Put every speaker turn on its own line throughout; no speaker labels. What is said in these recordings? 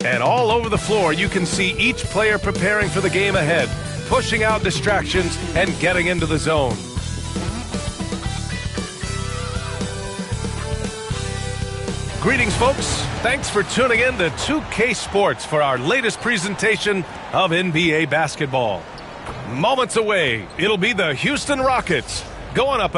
And all over the floor, you can see each player preparing for the game ahead, pushing out distractions and getting into the zone. Greetings, folks. Thanks for tuning in to 2K Sports for our latest presentation of NBA basketball. Moments away, it'll be the Houston Rockets going up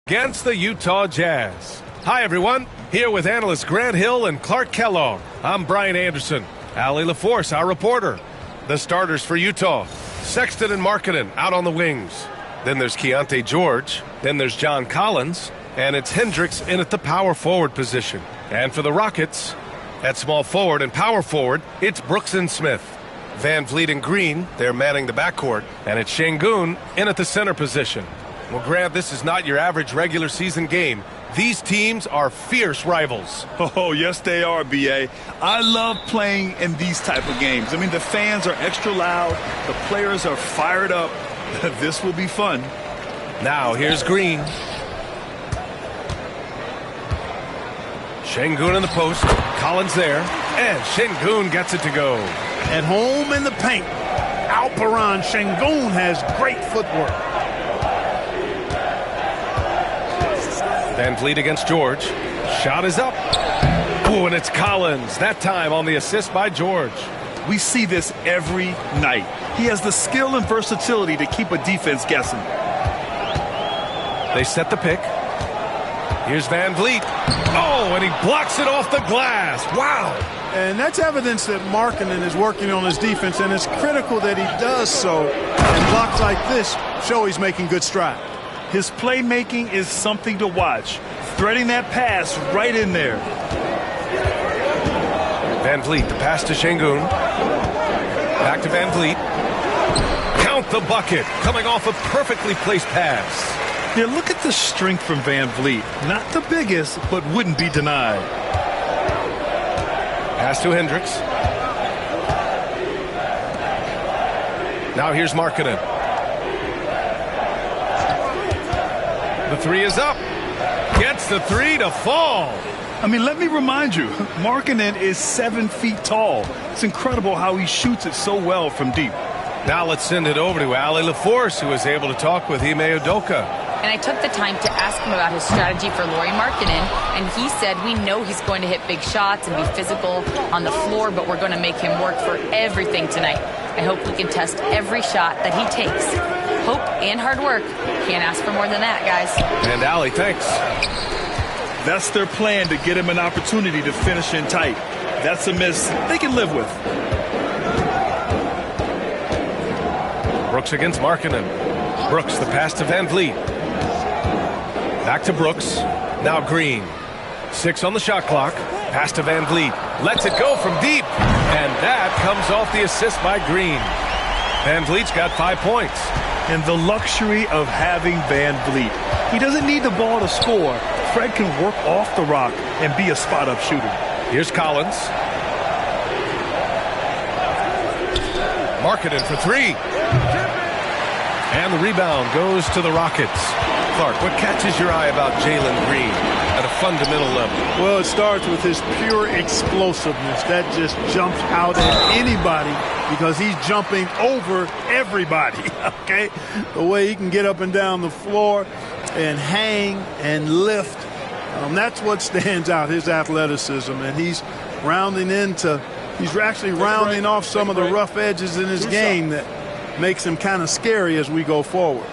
against the Utah Jazz. Hi, everyone. Here with analysts Grant Hill and Clark Kellogg. I'm Brian Anderson. Allie LaForce, our reporter. The starters for Utah: Sexton and Markkanen out on the wings. Then there's Keontae George. Then there's John Collins. And it's Hendricks in at the power forward position. And for the Rockets, at small forward and power forward, it's Brooks and Smith. Van Vliet and Green, they're manning the backcourt. And it's Şengün in at the center position. Well, Grant, this is not your average regular season game. These teams are fierce rivals.
Oh, yes, they are, B.A. I love playing in these type of games. I mean, the fans are extra loud. The players are fired up. This will be fun.
Now, here's Green. Şengün in the post. Collins there. And Şengün gets it to go.
At home in the paint. Alperen Şengün has great footwork.
Van Vliet against George. Shot is up. Oh, and it's Collins. That time on the assist by George.
We see this every night. He has the skill and versatility to keep a defense guessing.
They set the pick. Here's Van Vliet. Oh, and he blocks it off the glass. Wow.
And that's evidence that Markkanen is working on his defense, and it's critical that he does so. And blocks like this show he's making good stride.
His playmaking is something to watch. Threading that pass right in there.
Van Vliet, the pass to Şengün. Back to Van Vliet. Count the bucket. Coming off a perfectly placed pass.
Yeah, look at the strength from Van Vliet. Not the biggest, but wouldn't be denied.
Pass to Hendricks. Now here's Markkanen. The three is up. Gets the three to fall.
I mean, let me remind you, Markkanen is 7 feet tall. It's incredible how he shoots it so well from deep.
Now let's send it over to Allie LaForce, who was able to talk with Ime Udoka.
And I took the time to ask him about his strategy for Lauri Markkanen, and he said, we know he's going to hit big shots and be physical on the floor, but we're going to make him work for everything tonight. I hope we can test every shot that he takes. Hope and hard work. Can't ask for more than that, guys.
And Allie, thanks.
That's their plan, to get him an opportunity to finish in tight. That's a miss they can live with.
Brooks against Markkanen. Brooks, the pass to Van Vliet. Back to Brooks. Now Green. 6 on the shot clock. Pass to Van Vliet. Lets it go from deep. And that comes off the assist by Green. Van Vliet's got 5 points.
And the luxury of having Van Vliet. He doesn't need the ball to score. Fred can work off the rock and be a spot-up shooter.
Here's Collins. Markkanen for 3. And the rebound goes to the Rockets. Clark, what catches your eye about Jalen Green at a fundamental level?
Well, it starts with his pure explosiveness. That just jumps out at anybody because he's jumping over everybody, okay? The way he can get up and down the floor and hang and lift, that's what stands out, his athleticism. And he's actually rounding off some of the rough edges in his game that makes him kind of scary as we go forward.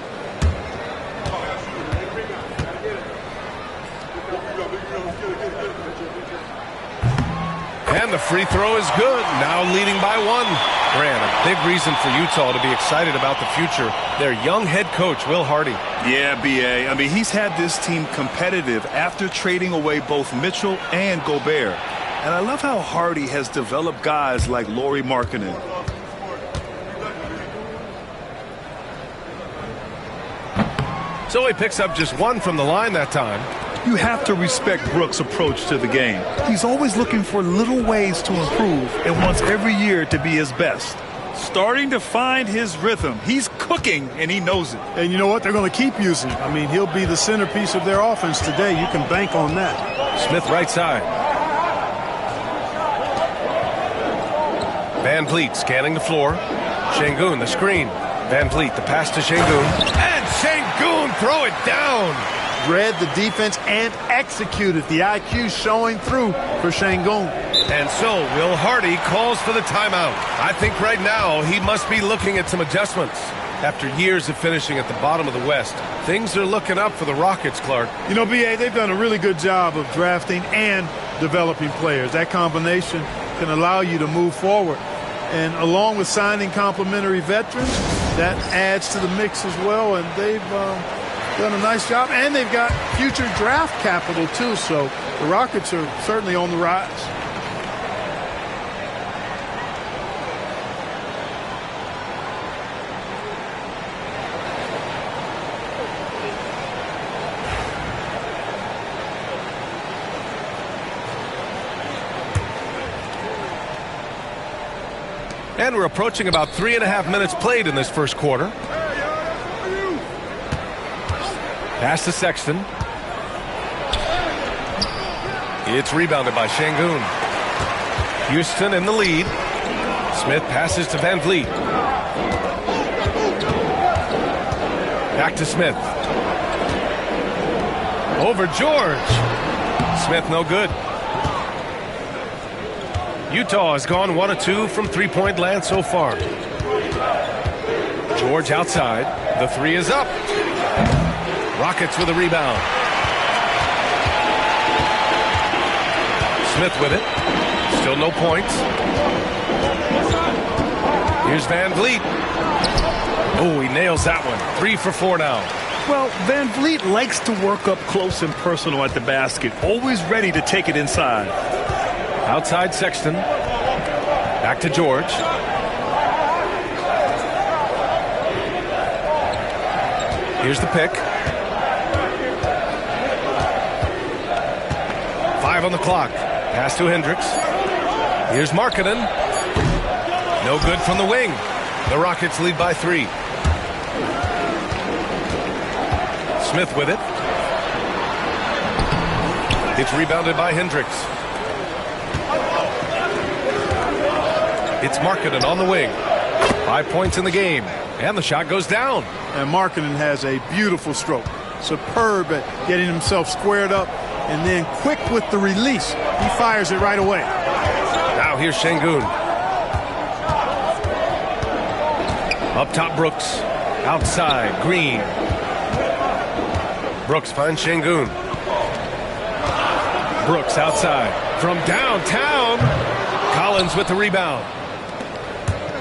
And the free throw is good. Now leading by 1. Grant, a big reason for Utah to be excited about the future. Their young head coach, Will Hardy.
Yeah, B.A. I mean, he's had this team competitive after trading away both Mitchell and Gobert. And I love how Hardy has developed guys like Lauri Markkanen.
So he picks up just 1 from the line that time.
You have to respect Brooks' approach to the game. He's always looking for little ways to improve and wants every year to be his best. Starting to find his rhythm. He's cooking, and he knows it.
And you know what? They're going to keep using him. I mean, he'll be the centerpiece of their offense today. You can bank on that.
Smith right side. Van Vliet scanning the floor. Şengün, the screen. Van Vliet, the pass to Şengün. And Şengün, throw it down.
Read the defense and executed. The IQ showing through for Şengün.
And so Will Hardy calls for the timeout. I think right now he must be looking at some adjustments. After years of finishing at the bottom of the West, things are looking up for the Rockets, Clark.
You know, B.A., they've done a really good job of drafting and developing players. That combination can allow you to move forward. And along with signing complementary veterans, that adds to the mix as well. And they've done a nice job. And they've got future draft capital, too. So the Rockets are certainly on the rise.
And we're approaching about 3.5 minutes played in this first quarter. Pass to Sexton. It's rebounded by Şengün. Houston in the lead. Smith passes to Van Vliet. Back to Smith. Over George. Smith no good. Utah has gone 1 of 2 from three-point land so far. George outside. The three is up. Rockets with a rebound. Smith with it. Still no points. Here's Van Vliet. Oh, he nails that one. 3 for 4 now.
Well, Van Vliet likes to work up close and personal at the basket. Always ready to take it inside.
Outside Sexton. Back to George. Here's the pick. 5 on the clock. Pass to Hendricks. Here's Markkanen. No good from the wing. The Rockets lead by 3. Smith with it. It's rebounded by Hendricks. It's Markkanen on the wing. 5 points in the game. And the shot goes down.
And Markkanen has a beautiful stroke. Superb at getting himself squared up and then quick with the release. He fires it right away.
Now here's Şengün. Up top Brooks. Outside Green. Brooks finds Şengün. Brooks outside. From downtown. Collins with the rebound.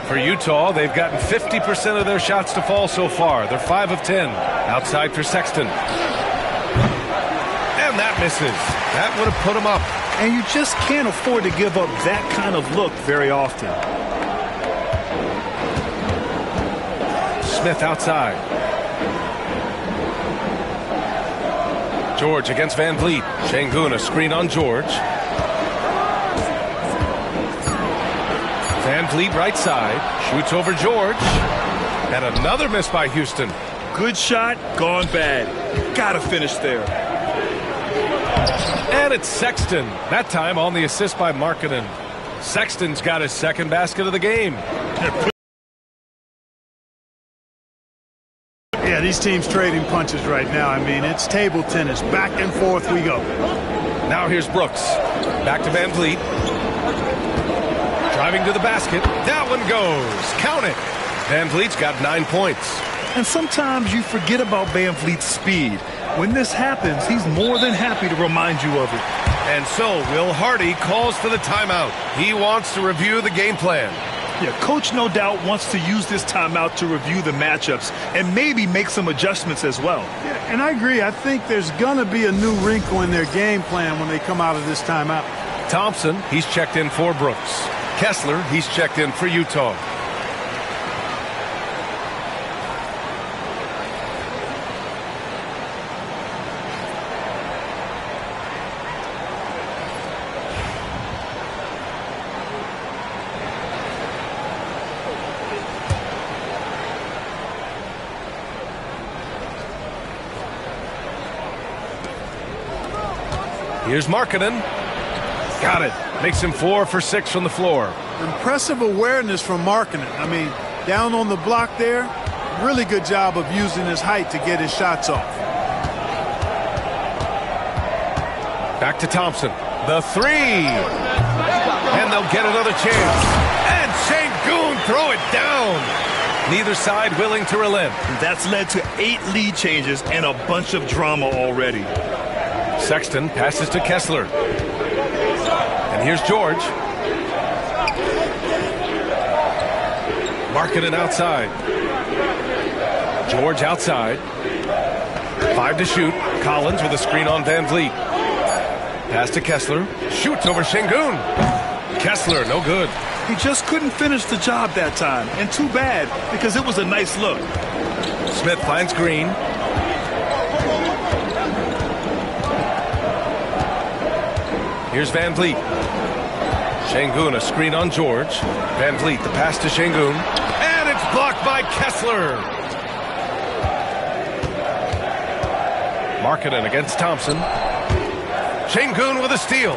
For Utah, they've gotten 50% of their shots to fall so far. They're 5 of 10. Outside for Sexton. And that misses. That would have put him up.
And you just can't afford to give up that kind of look very often.
Smith outside. George against Van Vliet. Şengün, a screen on George. Van Vliet right side. Shoots over George. And another miss by Houston.
Good shot, gone bad. Gotta finish there.
And it's Sexton. That time on the assist by Markkanen. Sexton's got his second basket of the game.
Yeah, these teams trading punches right now. I mean, it's table tennis. Back and forth we go.
Now here's Brooks. Back to Van Vliet. Driving to the basket. That one goes. Count it. Van Vliet's got 9 points.
And sometimes you forget about Van Vliet's speed. When this happens, he's more than happy to remind you of it.
And so Will Hardy calls for the timeout. He wants to review the game plan.
Yeah, coach no doubt wants to use this timeout to review the matchups and maybe make some adjustments as well.
Yeah, and I agree. I think there's going to be a new wrinkle in their game plan when they come out of this timeout.
Thompson, he's checked in for Brooks. Kessler, he's checked in for Utah. Here's Markkanen. Got it. Makes him 4 for 6 from the floor.
Impressive awareness from Markkanen. I mean, down on the block there, really good job of using his height to get his shots off.
Back to Thompson. The three. And they'll get another chance. And Şengün throw it down. Neither side willing to relent.
That's led to 8 lead changes and a bunch of drama already.
Sexton passes to Kessler. And here's George. Markkanen outside. George outside. 5 to shoot. Collins with a screen on Van Vliet. Pass to Kessler. Shoots over Şengün. Kessler, no good.
He just couldn't finish the job that time. And too bad, because it was a nice look.
Smith finds Green. Here's Van Vliet. Şengün, a screen on George. Van Vliet, the pass to Şengün. And it's blocked by Kessler. Markkanen against Thompson. Şengün with a steal.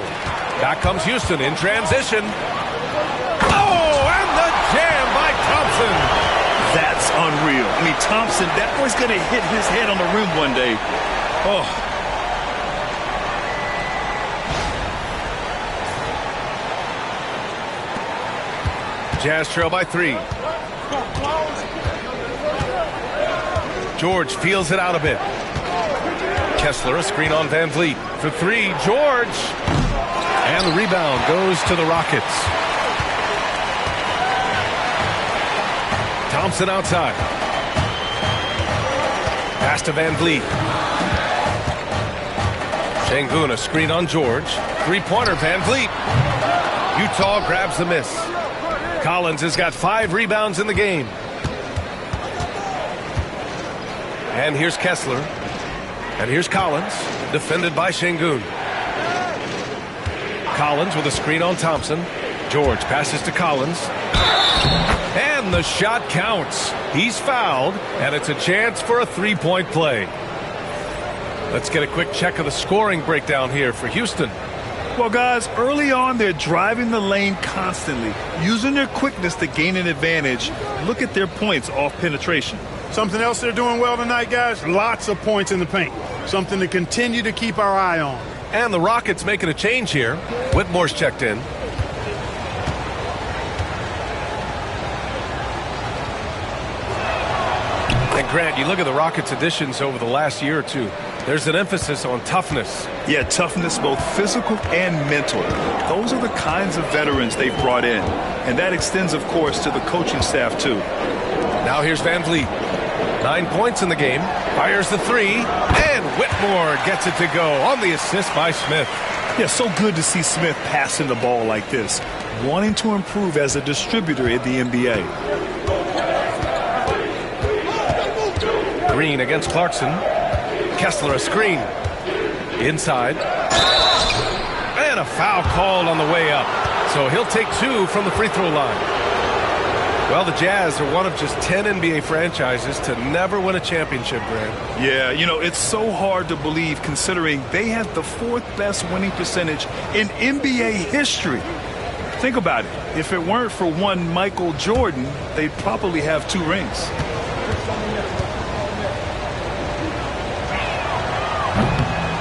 Back comes Houston in transition. Oh, and the jam by Thompson.
That's unreal. I mean, Thompson, that boy's going to hit his head on the rim one day. Oh.
Jazz trail by 3. George feels it out a bit. Kessler, a screen on Van Vliet. For 3, George. And the rebound goes to the Rockets. Thompson outside. Pass to Van Vliet. Şengün, a screen on George. 3-pointer, Van Vliet. Utah grabs the miss. Collins has got 5 rebounds in the game. And here's Kessler. And here's Collins, defended by Şengün. Collins with a screen on Thompson. George passes to Collins. And the shot counts. He's fouled, and it's a chance for a 3-point play. Let's get a quick check of the scoring breakdown here for Houston.
Well, guys, early on, they're driving the lane constantly, using their quickness to gain an advantage. Look at their points off penetration.
Something else they're doing well tonight, guys, lots of points in the paint. Something to continue to keep our eye on.
And the Rockets making a change here. Whitmore's checked in. And Grant, you look at the Rockets' additions over the last year or two. There's an emphasis on toughness.
Yeah, toughness, both physical and mental. Those are the kinds of veterans they've brought in. And that extends, of course, to the coaching staff, too.
Now here's Van Vliet. 9 points in the game. Fires the 3. And Whitmore gets it to go on the assist by Smith.
Yeah, so good to see Smith passing the ball like this, wanting to improve as a distributor in the NBA.
Green against Clarkson. Kessler a screen. Inside. And a foul called on the way up. So he'll take 2 from the free throw line. Well, the Jazz are one of just 10 NBA franchises to never win a championship, Grant.
Yeah, you know, it's so hard to believe considering they had the 4th best winning percentage in NBA history. Think about it. If it weren't for one Michael Jordan, they'd probably have 2 rings.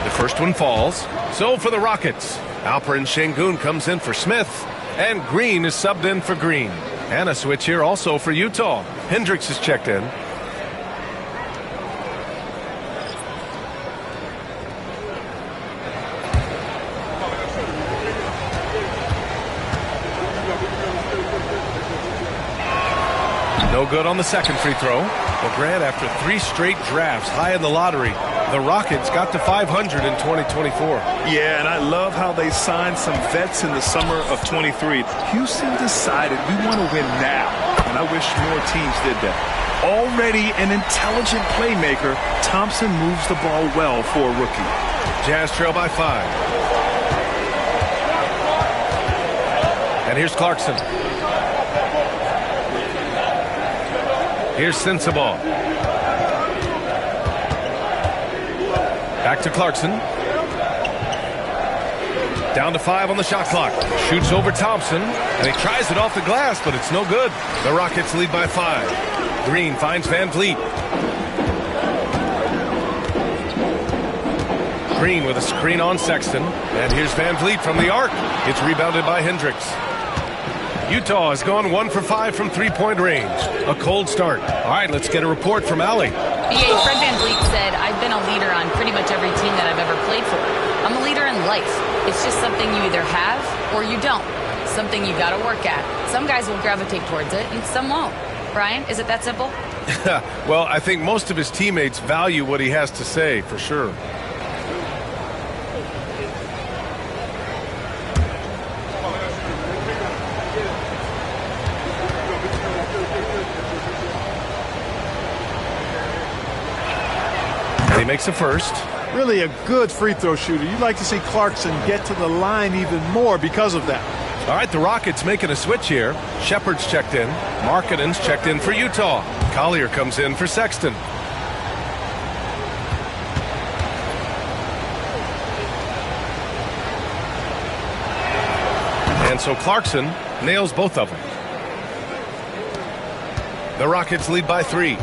The first one falls. So for the Rockets, Alperen Şengün comes in for Smith, and Green is subbed in for Green. And a switch here also for Utah. Hendricks is checked in. No good on the second free throw. Well, Grant, after 3 straight drafts high in the lottery, the Rockets got to 500 in 2024.
Yeah, and I love how they signed some vets in the summer of 23. Houston decided we want to win now, and I wish more teams did that. Already an intelligent playmaker, Thompson moves the ball well for a rookie.
Jazz trail by 5. And here's Clarkson. Here's Sensabaugh. Back to Clarkson. Down to 5 on the shot clock. Shoots over Thompson, and he tries it off the glass, but it's no good. The Rockets lead by 5. Green finds Van Vliet. Green with a screen on Sexton. And here's Van Vliet from the arc. It's rebounded by Hendricks. Utah has gone 1 for 5 from three-point range. A cold start. All right, let's get a report from Allie.
BA, Fred Van Vliet said, I've been a leader on pretty much every team that I've ever played for. I'm a leader in life. It's just something you either have or you don't. Something you got to work at. Some guys will gravitate towards it and some won't. Brian, is it that simple?
Well, I think most of his teammates value what he has to say, for sure. He makes the first.
Really a good free throw shooter. You'd like to see Clarkson get to the line even more because of that.
All right, the Rockets making a switch here. Shepard's checked in. Markkanen's checked in for Utah. Collier comes in for Sexton. And so Clarkson nails both of them. The Rockets lead by 3.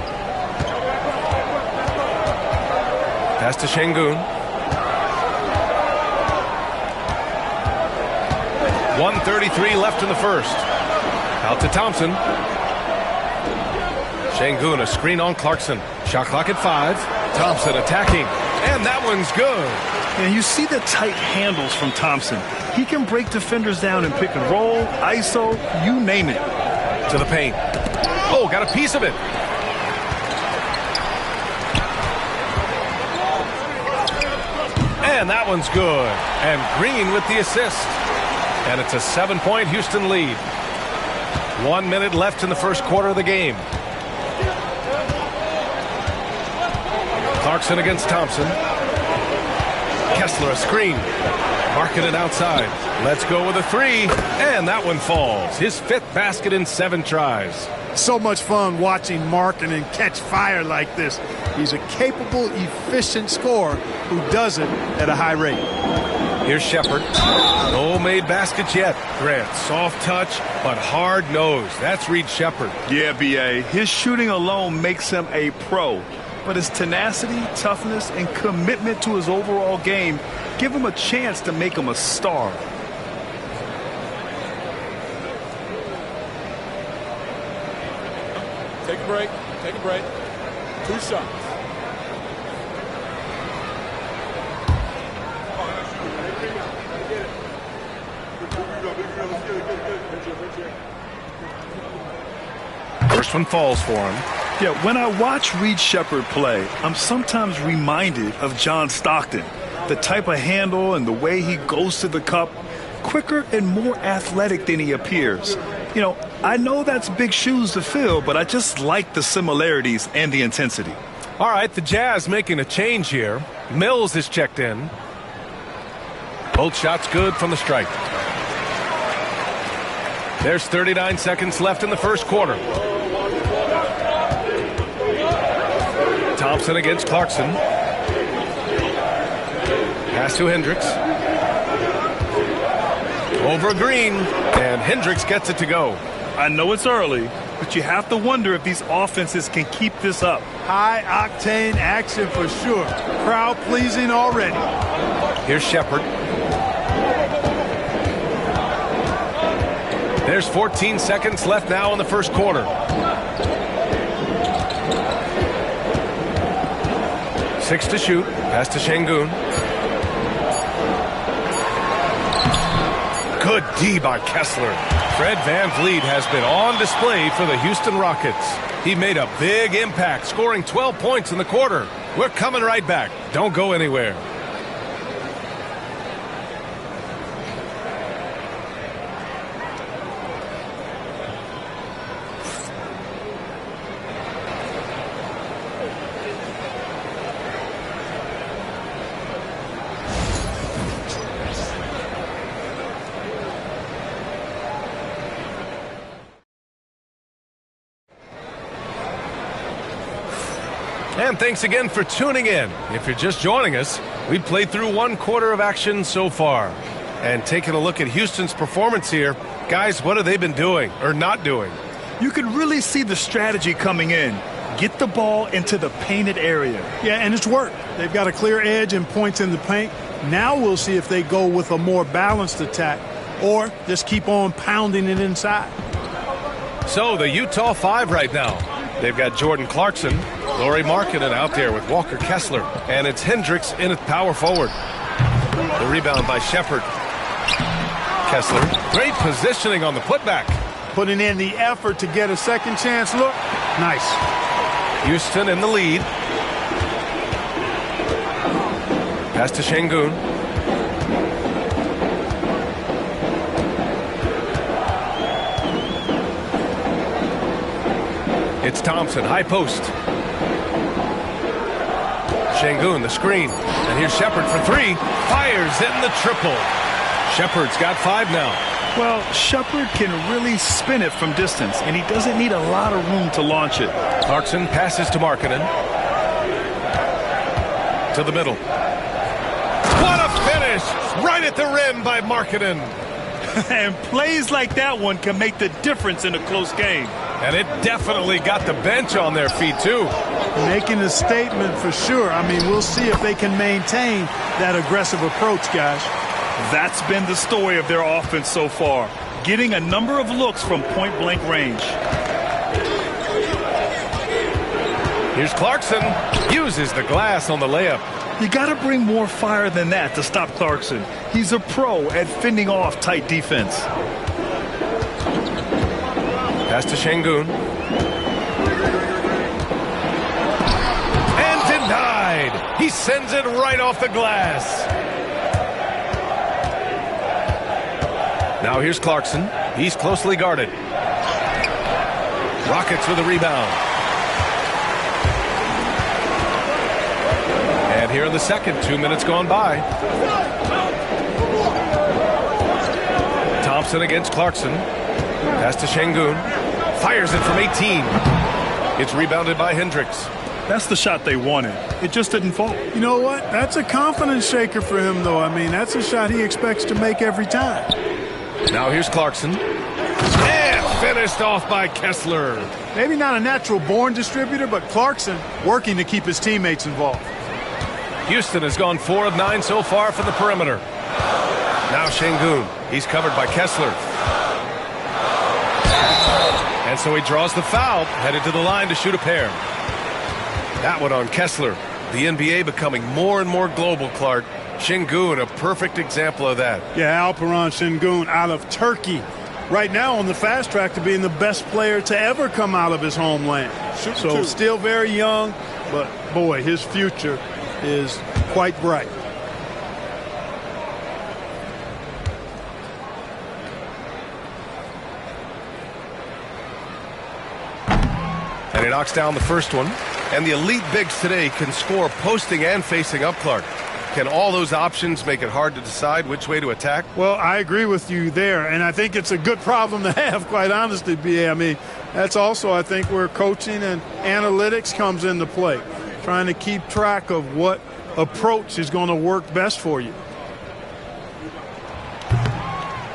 Pass to Şengün. 1:33 left in the first. Out to Thompson. Şengün, a screen on Clarkson. Shot clock at 5. Thompson attacking. And that one's good.
And you see the tight handles from Thompson. He can break defenders down in pick and roll, ISO, you name it.
To the paint. Oh, got a piece of it. And that one's good. And Green with the assist. And it's a 7-point Houston lead. 1 minute left in the first quarter of the game. Clarkson against Thompson. Kessler a screen. Markkanen outside. Let's go with a 3. And that one falls. His 5th basket in 7 tries.
So much fun watching Markkanen catch fire like this. He's a capable, efficient scorer who does it at a high rate.
Here's Shepard. No made baskets yet. Grant, soft touch, but hard nose. That's Reed Shepard.
Yeah, B.A. His shooting alone makes him a pro. But his tenacity, toughness, and commitment to his overall game give him a chance to make him a star.
Take a break. Take a break. 2 shots.
First one falls for him.
Yeah, when I watch Reed Shepard play, I'm sometimes reminded of John Stockton. The type of handle and the way he goes to the cup, quicker and more athletic than he appears. You know, I know that's big shoes to fill, but I just like the similarities and the intensity.
All right, the Jazz making a change here. Mills is checked in. Both shots good from the stripe. There's 39 seconds left in the first quarter. Thompson against Clarkson. Pass to Hendricks. Over Green, and Hendricks gets it to go.
I know it's early, but you have to wonder if these offenses can keep this up.
High-octane action for sure. Crowd-pleasing already.
Here's Shepard. There's 14 seconds left now in the first quarter. 6 to shoot. Pass to Şengün. Good D by Kessler. Fred Van Vliet has been on display for the Houston Rockets. He made a big impact, scoring 12 points in the quarter. We're coming right back. Don't go anywhere. And thanks again for tuning in. If you're just joining us, we've played through 1 quarter of action so far. And taking a look at Houston's performance here, guys, what have they been doing or not doing?
You could really see the strategy coming in. Get the ball into the painted area.
Yeah, and it's worked. They've got a clear edge and points in the paint. Now we'll see if they go with a more balanced attack or just keep on pounding it inside.
So the Utah 5 right now. They've got Jordan Clarkson, Lauri Markkanen out there with Walker Kessler, and it's Hendricks in at power forward. The rebound by Shepherd. Kessler, great positioning on the putback.
Putting in the effort to get a second chance look. Nice.
Houston in the lead. Pass to Şengün. It's Thompson, high post. Şengün, the screen. And here's Shepherd for three. Fires in the triple. Shepherd's got 5 now.
Well, Shepherd can really spin it from distance, and he doesn't need a lot of room to launch it.
Clarkson passes to Markkanen. To the middle. What a finish! Right at the rim by Markkanen.
And plays like that one can make the difference in a close game.
And it definitely got the bench on their feet, too.
Making a statement for sure. I mean, we'll see if they can maintain that aggressive approach, guys.
That's been the story of their offense so far, getting a number of looks from point-blank range.
Here's Clarkson. Uses the glass on the layup.
You got to bring more fire than that to stop Clarkson. He's a pro at fending off tight defense.
Pass to Şengün. And denied. He sends it right off the glass. Now here's Clarkson. He's closely guarded. Rockets with a rebound. And here in the second, 2 minutes gone by. Thompson against Clarkson. Pass to Şengün. Fires it from 18. It's rebounded by Hendricks.
That's the shot they wanted. It just didn't fall.
You know what? That's a confidence shaker for him, though. I mean, that's a shot he expects to make every time.
Now here's Clarkson. And finished off by Kessler.
Maybe not a natural-born distributor, but Clarkson working to keep his teammates involved.
Houston has gone 4 of 9 so far from the perimeter. Now Şengün. He's covered by Kessler. And so he draws the foul, headed to the line to shoot a pair. That one on Kessler. The NBA becoming more and more global, Clark. Şengün, a perfect example of that.
Yeah, Alperen Şengün out of Turkey. Right now on the fast track to being the best player to ever come out of his homeland. So still very young, but boy, his future is quite bright.
And he knocks down the first one. And the elite bigs today can score posting and facing up, Clark. Can all those options make it hard to decide which way to attack?
Well, I agree with you there, and I think it's a good problem to have, quite honestly, B.A. I mean, that's also, I think, where coaching and analytics comes into play, trying to keep track of what approach is going to work best for you.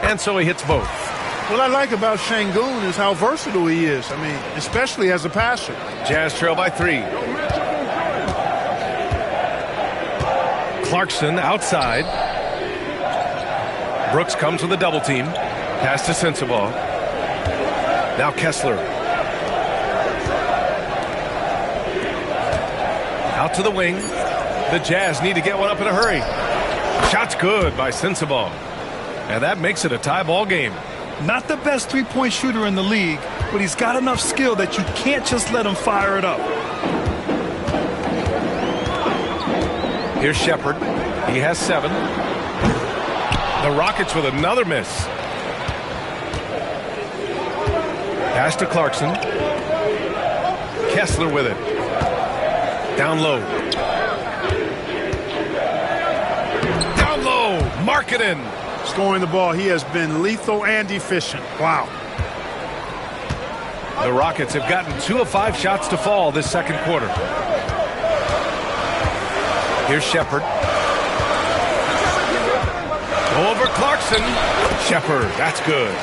And so he hits both.
What I like about Şengün is how versatile he is. I mean, especially as a passer.
Jazz trail by 3. Clarkson outside. Brooks comes with a double team. Pass to Sensabaugh. Now Kessler. Out to the wing. The Jazz need to get one up in a hurry. Shot's good by Sensabaugh. And that makes it a tie ball game.
Not the best three-point shooter in the league, but he's got enough skill that you can't just let him fire it up.
Here's Shepherd. He has 7. The Rockets with another miss. Pass to Clarkson. Kessler with it. Down low. Down low. Markkanen.
Scoring the ball, he has been lethal and efficient. Wow.
The Rockets have gotten 2 of 5 shots to fall this second quarter. Here's Shepherd. Over Clarkson. Shepard, that's good.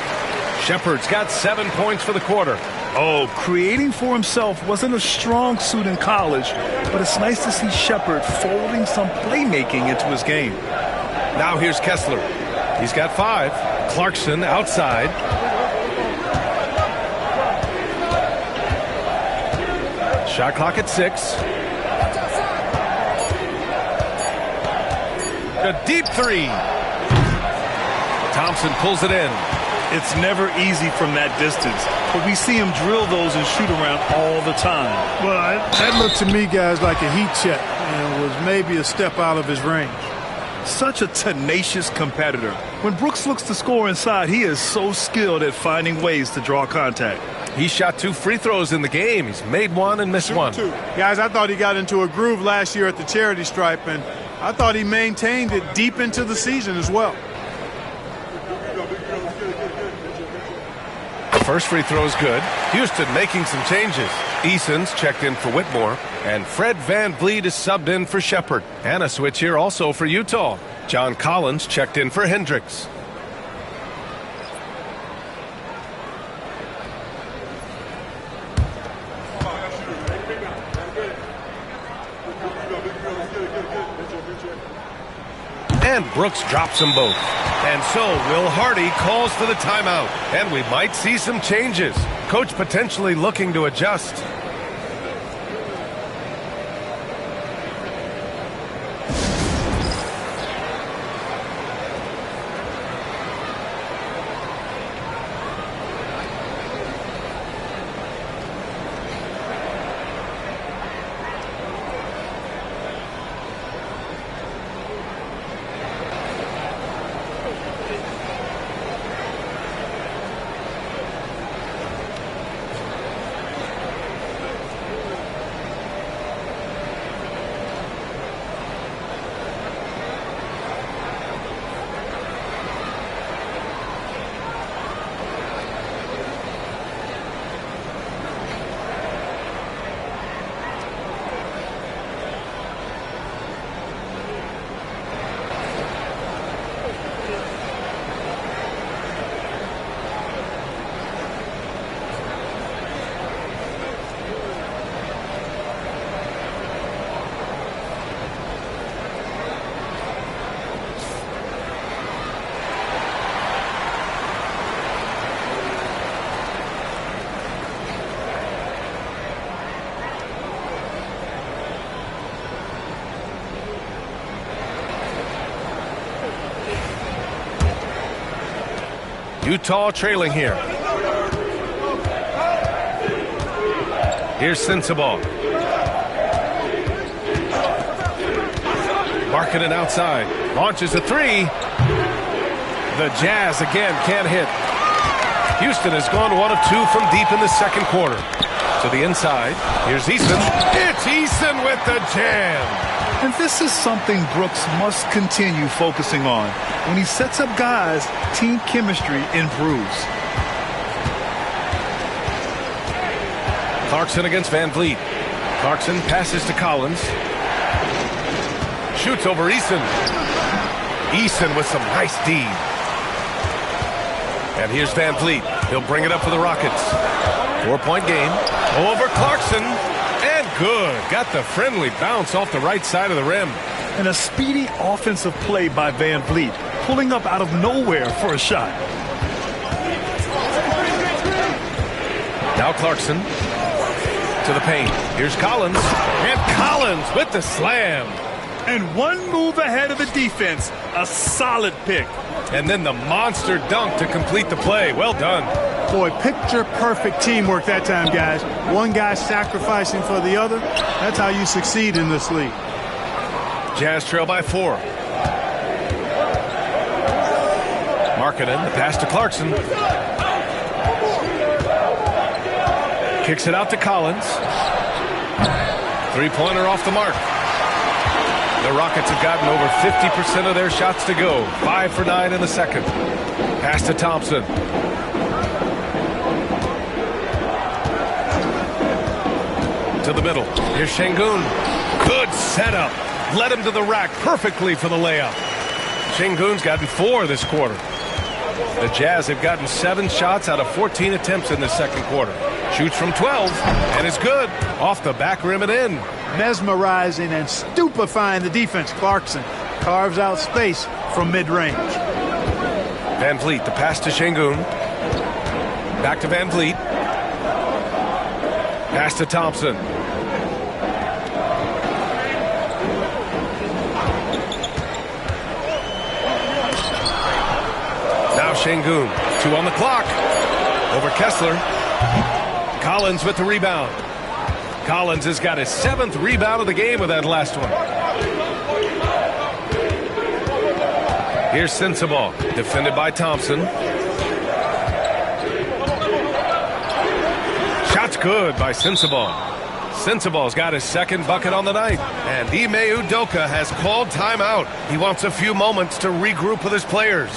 Shepard's got 7 points for the quarter.
Oh, creating for himself wasn't a strong suit in college, but it's nice to see Shepard folding some playmaking into his game.
Now here's Kessler. He's got 5. Clarkson outside. Shot clock at 6. A deep 3. Thompson pulls it in.
It's never easy from that distance, but we see him drill those and shoot around all the time.
Well, that looked to me, guys, like a heat check, and was maybe a step out of his range.
Such a tenacious competitor. When Brooks looks to score inside, he is so skilled at finding ways to draw contact.
He shot 2 free throws in the game. He's made 1 and missed 1.
Guys, I thought he got into a groove last year at the charity stripe, and I thought he maintained it deep into the season as well.
The first free throw is good. Houston making some changes. Eason's checked in for Whitmore, and Fred VanVleet is subbed in for Shepard. And a switch here also for Utah. John Collins checked in for Hendricks. And Brooks drops them both. And so Will Hardy calls for the timeout. And we might see some changes. Coach potentially looking to adjust. Utah trailing here. Here's Sensabaugh. Markkanen outside. Launches a 3. The Jazz again can't hit. Houston has gone 1 of 2 from deep in the second quarter. To the inside. Here's Eason. It's Eason with the jam.
And this is something Brooks must continue focusing on. When he sets up guys, team chemistry improves.
Clarkson against VanVleet. Clarkson passes to Collins. Shoots over Eason. Eason with some nice D. And here's VanVleet. He'll bring it up for the Rockets. 4-point game. Over Clarkson. And good. Got the friendly bounce off the right side of the rim.
And a speedy offensive play by VanVleet, pulling up out of nowhere for a shot.
Now Clarkson to the paint. Here's Collins. And Collins with the slam.
And 1 move ahead of the defense. A solid pick.
And then the monster dunk to complete the play. Well done.
Boy, picture-perfect teamwork that time, guys. One guy sacrificing for the other. That's how you succeed in this league.
Jazz trail by 4. Markkanen, the pass to Clarkson. Kicks it out to Collins. 3-pointer off the mark. The Rockets have gotten over 50% of their shots to go. 5 for 9 in the second. Pass to Thompson. To the middle. Here's Şengün. Good setup. Led him to the rack perfectly for the layup. Şengün's gotten 4 this quarter. The Jazz have gotten 7 shots out of 14 attempts in the second quarter. Shoots from 12 and is good. Off the back rim and in.
Mesmerizing and stupefying the defense. Clarkson carves out space from mid-range.
Van Vliet, the pass to Şengün. Back to Van Vliet. Pass to Thompson. Now Şengün. 2 on the clock. Over Kessler. Collins with the rebound. Collins has got his 7th rebound of the game with that last one. Here's Sensabaugh, defended by Thompson. Shot's good by Sensabaugh. Sensabaugh's got his 2nd bucket on the night. And Ime Udoka has called timeout. He wants a few moments to regroup with his players.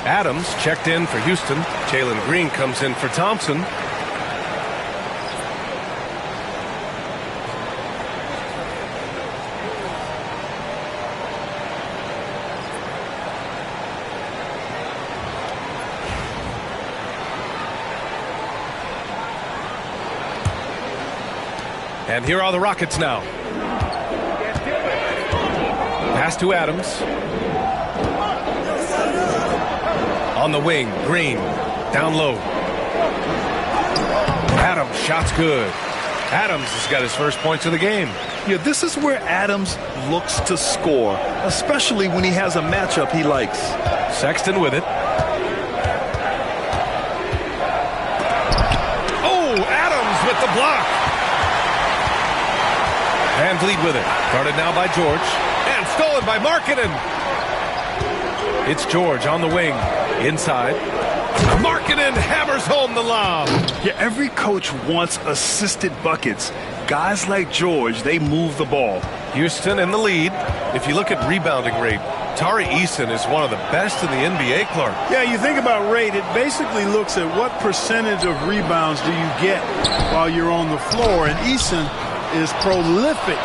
Adams checked in for Houston. Jalen Green comes in for Thompson. And here are the Rockets now. Pass to Adams. On the wing, Green, down low. Adams, shot's good. Adams has got his first points of the game.
Yeah, this is where Adams looks to score, especially when he has a matchup he likes.
Sexton with it. Oh, Adams with the block. Van Vliet with it. Guarded now by George. And stolen by Markkanen. It's George on the wing. Inside. Markkanen hammers home the lob.
Yeah, every coach wants assisted buckets. Guys like George, they move the ball.
Houston in the lead. If you look at rebounding rate, Tari Eason is one of the best in the NBA, Clark.
Yeah, you think about rate, it basically looks at what percentage of rebounds do you get while you're on the floor. And Eason is prolific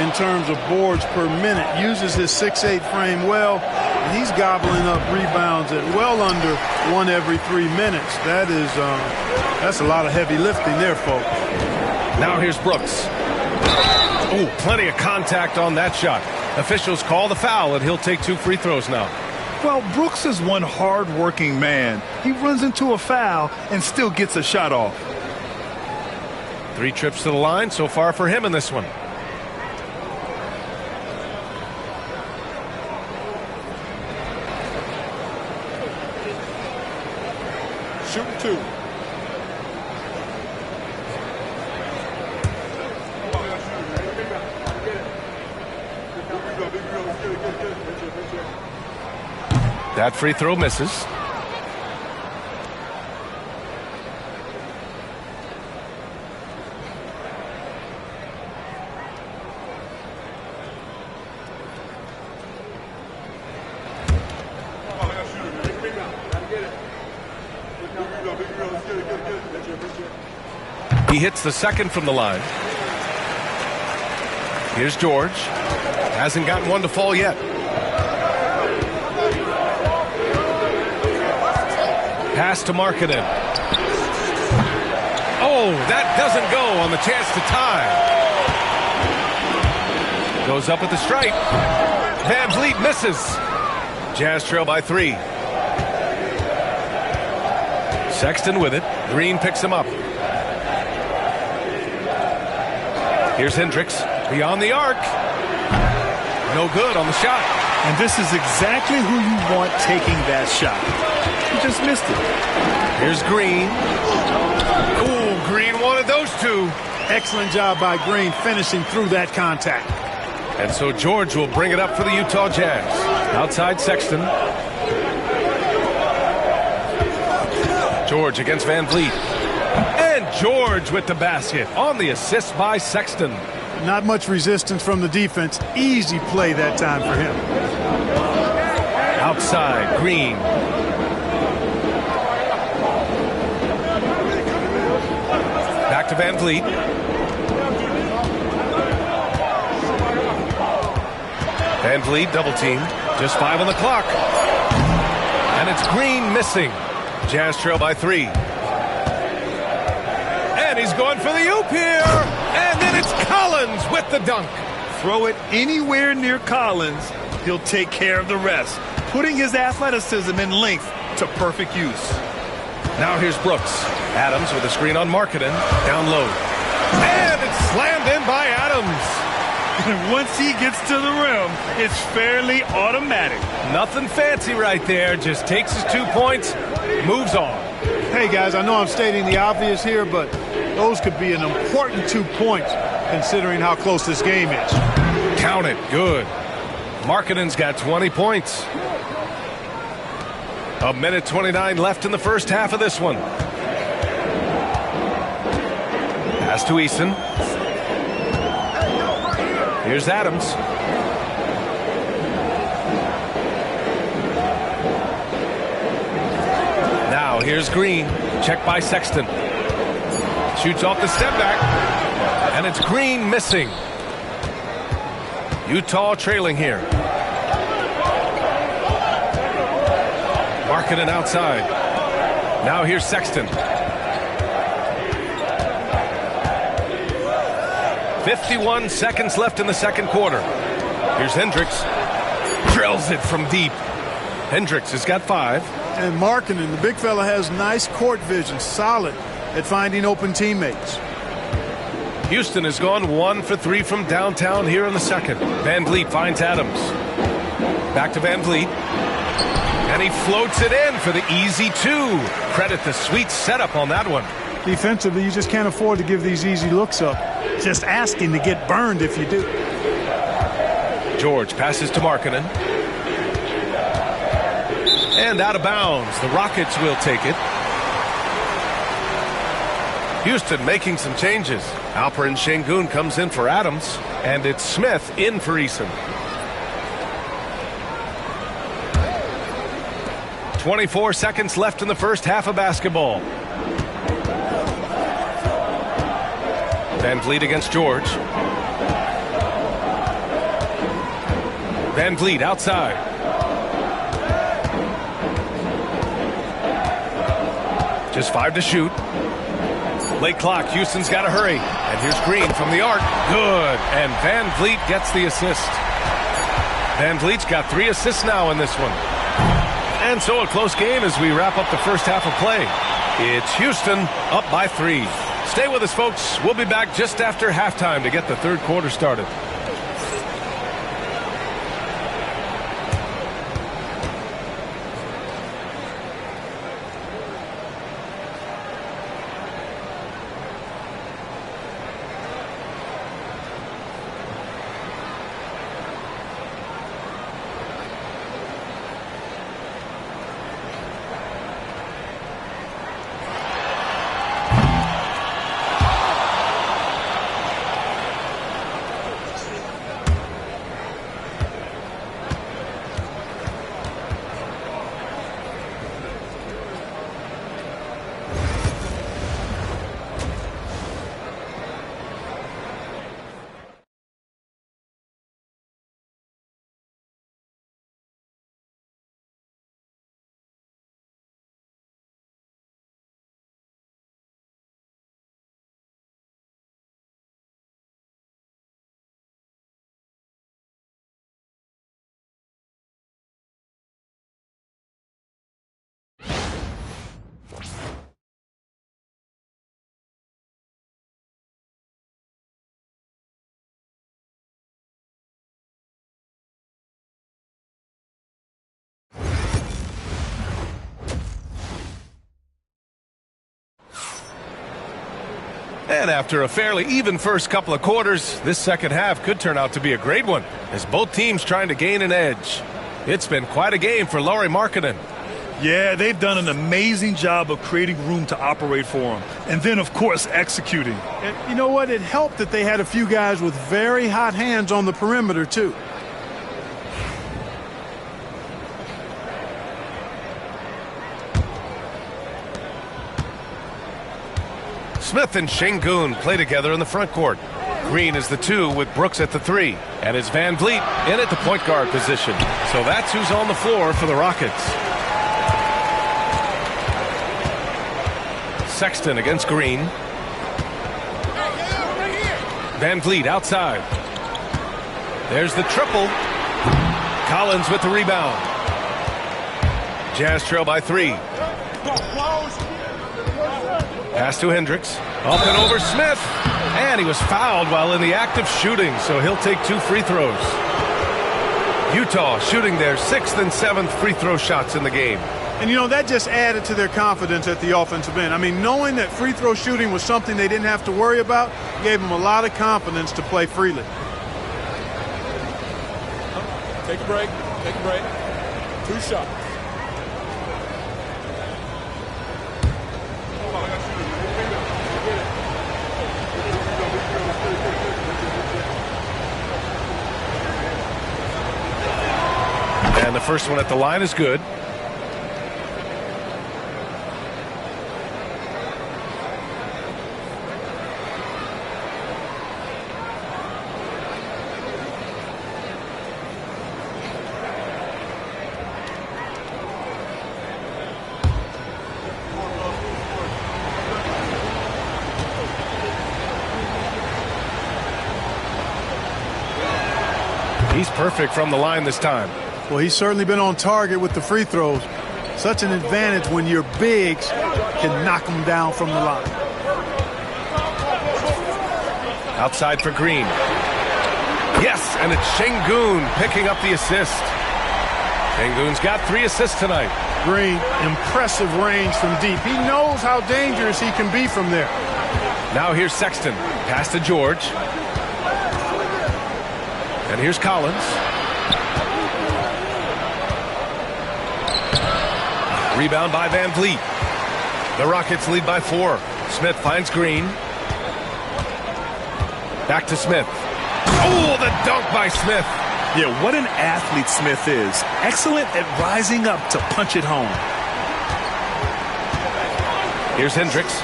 in terms of boards per minute. Uses his 6'8" frame well. And he's gobbling up rebounds at well under 1 every 3 minutes. That's a lot of heavy lifting there, folks.
Now here's Brooks. Oh, plenty of contact on that shot. Officials call the foul, and he'll take 2 free throws now.
Well, Brooks is one hard-working man. He runs into a foul and still gets a shot off.
3 trips to the line so far for him in this one.
Shooting 2.
That free throw misses. He hits the second from the line. Here's George. Hasn't gotten one to fall yet. Pass to Markkanen. Oh, that doesn't go on the chance to tie. Goes up at the stripe. Van Vliet misses. Jazz trail by 3. Sexton with it. Green picks him up. Here's Hendricks. Beyond the arc. No good on the shot.
And this is exactly who you want taking that shot. He just missed it.
Here's Green. Ooh, Green wanted those two.
Excellent job by Green finishing through that contact.
And so George will bring it up for the Utah Jazz. Outside Sexton. George against Van Vliet. And George with the basket on the assist by Sexton.
Not much resistance from the defense. Easy play that time for him.
Outside, Green. Back to Van Vliet. Van Vliet double team. Just 5 on the clock. And it's Green missing. Jazz trail by 3. And he's going for the oop here. And then it's Collins with the dunk.
Throw it anywhere near Collins, he'll take care of the rest, putting his athleticism and length to perfect use.
Now here's Brooks. Adams with a screen on Markkanen. Down low. And it's slammed in by Adams.
And once he gets to the rim, it's fairly automatic.
Nothing fancy right there. Just takes his 2 points, moves on.
Hey, guys, I know I'm stating the obvious here, but those could be an important 2 points considering how close this game is.
Count it. Good. Markkanen's got 20 points. A minute 29 left in the first half of this one. Pass to Eason. Here's Adams. Now here's Green. Check by Sexton. Shoots off the step back. And it's Green missing. Utah trailing here. Markkanen outside. Now here's Sexton. 51 seconds left in the second quarter. Here's Hendricks. Drills it from deep. Hendricks has got 5.
And Markkanen, the big fella, has nice court vision. Solid at finding open teammates.
Houston has gone 1 for 3 from downtown here in the second. Van Vliet finds Adams. Back to Van Vliet. And he floats it in for the easy 2. Credit the sweet setup on that one.
Defensively, you just can't afford to give these easy looks up. Just asking to get burned if you do.
George passes to Markkanen. And out of bounds. The Rockets will take it. Houston making some changes. Alperen Şengün comes in for Adams. And it's Smith in for Eason. 24 seconds left in the first half of basketball. Van Vliet against George. Van Vliet outside. Just 5 to shoot. Late clock. Houston's got to hurry. And here's Green from the arc. Good. And Van Vliet gets the assist. Van Vliet's got 3 assists now in this one. And so a close game as we wrap up the first half of play. It's Houston up by 3. Stay with us, folks. We'll be back just after halftime to get the third quarter started. And after a fairly even first couple of quarters, this second half could turn out to be a great one, as both teams trying to gain an edge. It's been quite a game for Lauri Markkanen.
Yeah, they've done an amazing job of creating room to operate for him. And then, of course, executing.
And you know what? It helped that they had a few guys with very hot hands on the perimeter, too.
Smith and Şengün play together in the front court. Green is the 2 with Brooks at the 3. And it's Van Vliet in at the point guard position. So that's who's on the floor for the Rockets. Sexton against Green. Van Vliet outside. There's the triple. Collins with the rebound. Jazz trail by 3. Pass to Hendricks. Up and over Smith. And he was fouled while in the act of shooting, so he'll take 2 free throws. Utah shooting their 6th and 7th free throw shots in the game.
And, you know, that just added to their confidence at the offensive end. I mean, knowing that free throw shooting was something they didn't have to worry about gave them a lot of confidence to play freely.
Take a break. Take a break. 2 shots.
And the first one at the line is good. He's perfect from the line this time.
Well, he's certainly been on target with the free throws. Such an advantage when your bigs can knock them down from the line.
Outside for Green. Yes, and it's Şengün picking up the assist. Şengün's got 3 assists tonight.
Green, impressive range from deep. He knows how dangerous he can be from there.
Now here's Sexton. Pass to George. And here's Collins. Rebound by Van Vliet. The Rockets lead by 4. Smith finds Green. Back to Smith. Oh, the dunk by Smith.
Yeah, what an athlete Smith is. Excellent at rising up to punch it home.
Here's Hendricks.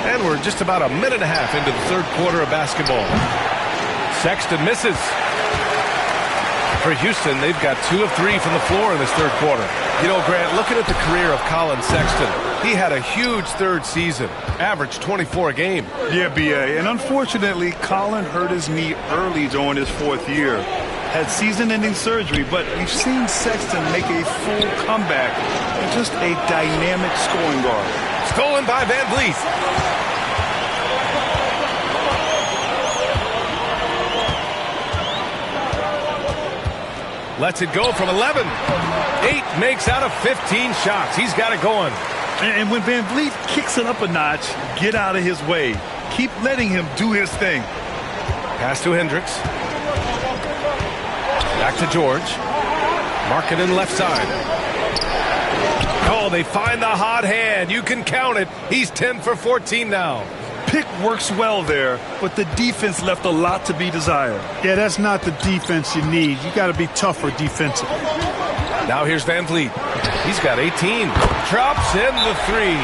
And we're just about a minute and a half into the third quarter of basketball. Sexton misses. For Houston, they've got 2 of 3 from the floor in this third quarter. You know, Grant, looking at the career of Colin Sexton, he had a huge third season, averaged 24 a game.
Yeah, B.A., and unfortunately, Colin hurt his knee early during his 4th year. Had season-ending surgery, but we've seen Sexton make a full comeback and just a dynamic scoring guard.
Stolen by Van Vliet. Lets it go from 11. 8 makes out of 15 shots. He's got it going.
And when Van Vliet kicks it up a notch, get out of his way. Keep letting him do his thing.
Pass to Hendricks. Back to George. Markkanen left side. Oh, they find the hot hand. You can count it. He's 10 for 14 now.
Pick works well there, but the defense left a lot to be desired.
Yeah, that's not the defense you need. You got to be tougher defensively.
Now here's Van Vliet. He's got 18. Drops in the 3.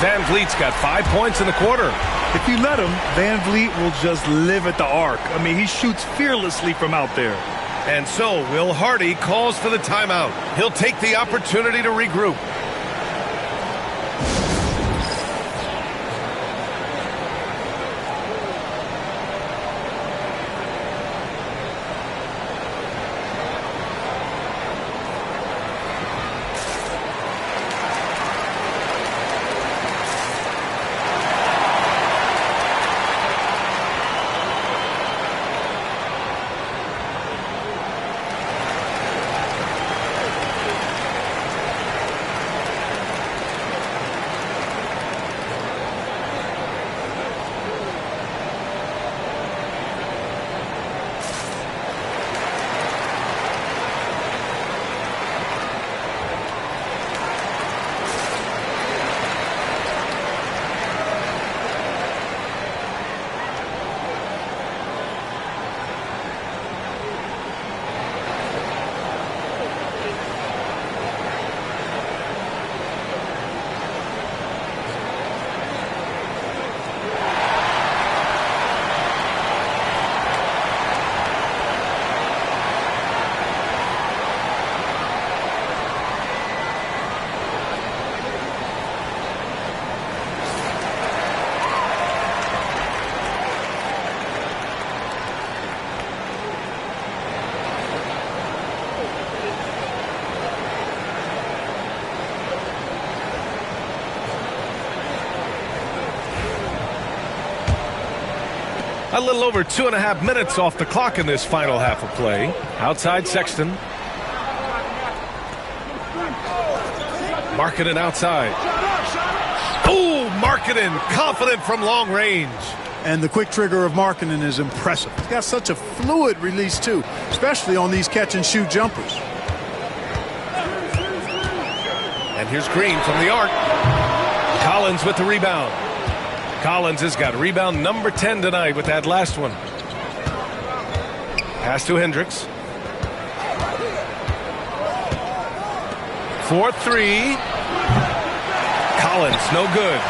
Van Vliet's got 5 points in the quarter.
If you let him, Van Vliet will just live at the arc. I mean, he shoots fearlessly from out there.
And so Will Hardy calls for the timeout. He'll take the opportunity to regroup. A little over 2.5 minutes off the clock in this final half of play. Outside Sexton. Markkanen outside. Oh, Markkanen confident from long range.
And the quick trigger of Markkanen is impressive. He's got such a fluid release, too, especially on these catch-and-shoot jumpers.
And here's Green from the arc. Collins with the rebound. Collins has got rebound number 10 tonight with that last one. Pass to Hendricks. 4-3. Collins, no good.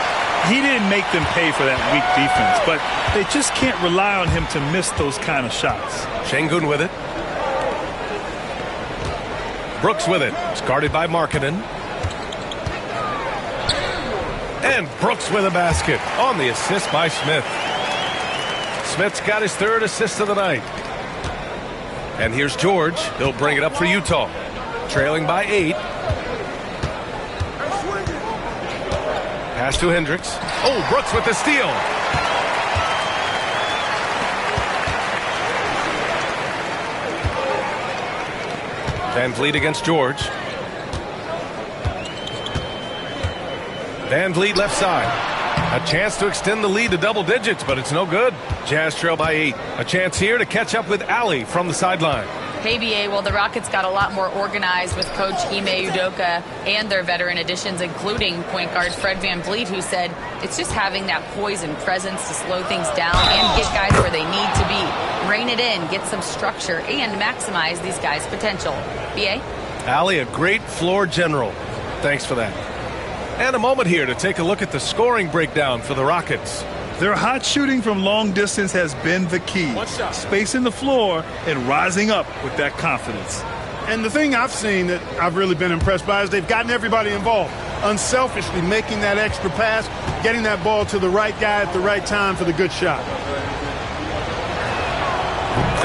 He didn't make them pay for that weak defense, but they just can't rely on him to miss those kind of shots.
Şengün with it. Brooks with it. It's guarded by Markkanen. And Brooks with a basket on the assist by Smith. Smith's got his third assist of the night. And here's George. He'll bring it up for Utah. Trailing by 8. Pass to Hendricks. Oh, Brooks with the steal. Van Vliet against George. Van Vliet left side. A chance to extend the lead to double digits, but it's no good. Jazz trail by 8. A chance here to catch up with Ali from the sideline.
Hey, BA, well, the Rockets got a lot more organized with Coach Ime Udoka and their veteran additions, including point guard Fred Van Vliet, who said it's just having that poise and presence to slow things down and get guys where they need to be. Rein it in, get some structure, and maximize these guys' potential. BA?
Ali, a great floor general. Thanks for that. And a moment here to take a look at the scoring breakdown for the Rockets.
Their hot shooting from long distance has been the key. Spacing the floor and rising up with that confidence.
And the thing I've seen that I've really been impressed by is they've gotten everybody involved. Unselfishly making that extra pass, getting that ball to the right guy at the right time for the good shot.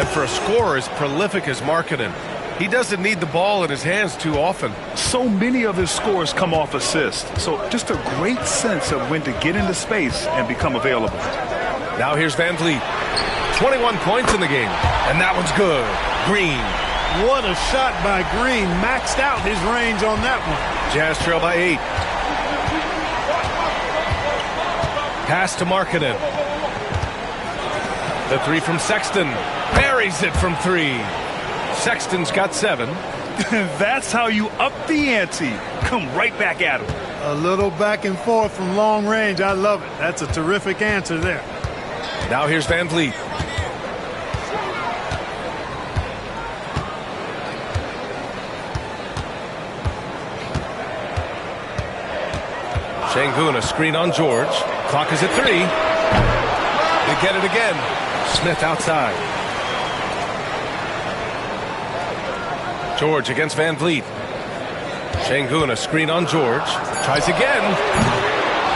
And for a scorer as prolific as Markkanen, he doesn't need the ball in his hands too often.
So many of his scores come off assists. So just a great sense of when to get into space and become available.
Now here's Van Vliet. 21 points in the game. And that one's good. Green.
What a shot by Green. Maxed out his range on that one.
Jazz trail by 8. Pass to Markkanen. The 3 from Sexton. Buries it from 3. Sexton's got 7.
That's how you up the ante. Come right back at him.
A little back and forth from long range. I love it. That's a terrific answer there.
Now here's Van Vliet. Şengün, a screen on George. Clock is at 3. They get it again. Smith outside. George against Van Vliet. Şengün, a screen on George. Tries again.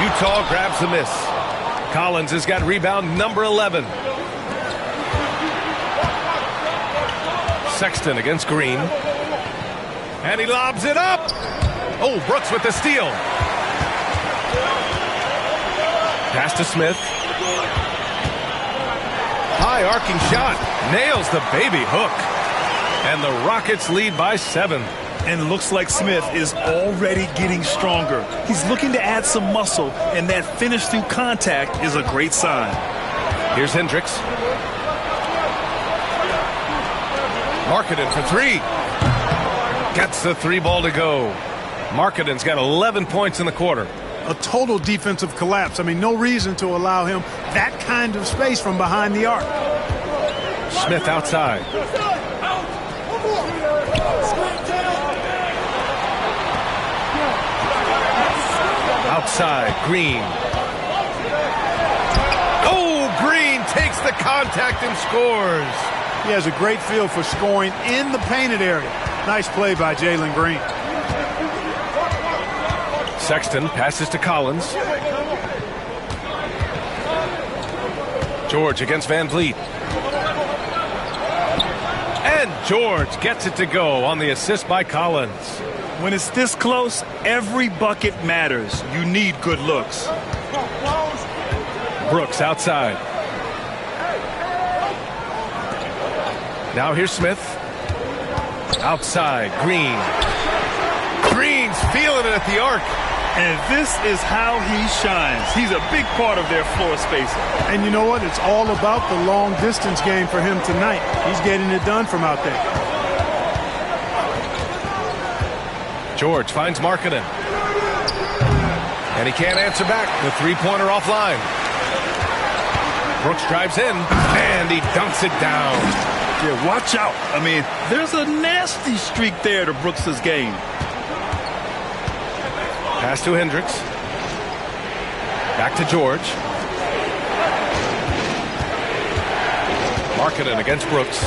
Utah grabs the miss. Collins has got rebound number 11. Sexton against Green. And he lobs it up. Oh, Brooks with the steal. Pass to Smith. High arcing shot. Nails the baby hook. And the Rockets lead by 7.
And looks like Smith is already getting stronger. He's looking to add some muscle, and that finish through contact is a great sign.
Here's Hendricks. Markkanen for 3. Gets the 3 ball to go. Markkanen's got 11 points in the quarter.
A total defensive collapse. I mean, no reason to allow him that kind of space from behind the arc.
Smith outside. Outside, Green. Oh, Green takes the contact and scores.
He has a great feel for scoring in the painted area. Nice play by Jalen Green.
Sexton passes to Collins. George against Van Vliet. And George gets it to go on the assist by Collins.
When it's this close, every bucket matters. You need good looks.
Brooks outside. Now here's Smith. Outside, Green. Green's feeling it at the arc.
And this is how he shines. He's a big part of their floor spacing.
And you know what? It's all about the long distance game for him tonight. He's getting it done from out there.
George finds Markkanen. And he can't answer back. The three-pointer offline. Brooks drives in, and he dunks it down.
Yeah, watch out. I mean, there's a nasty streak there to Brooks's game.
Pass to Hendricks. Back to George. Markkanen against Brooks.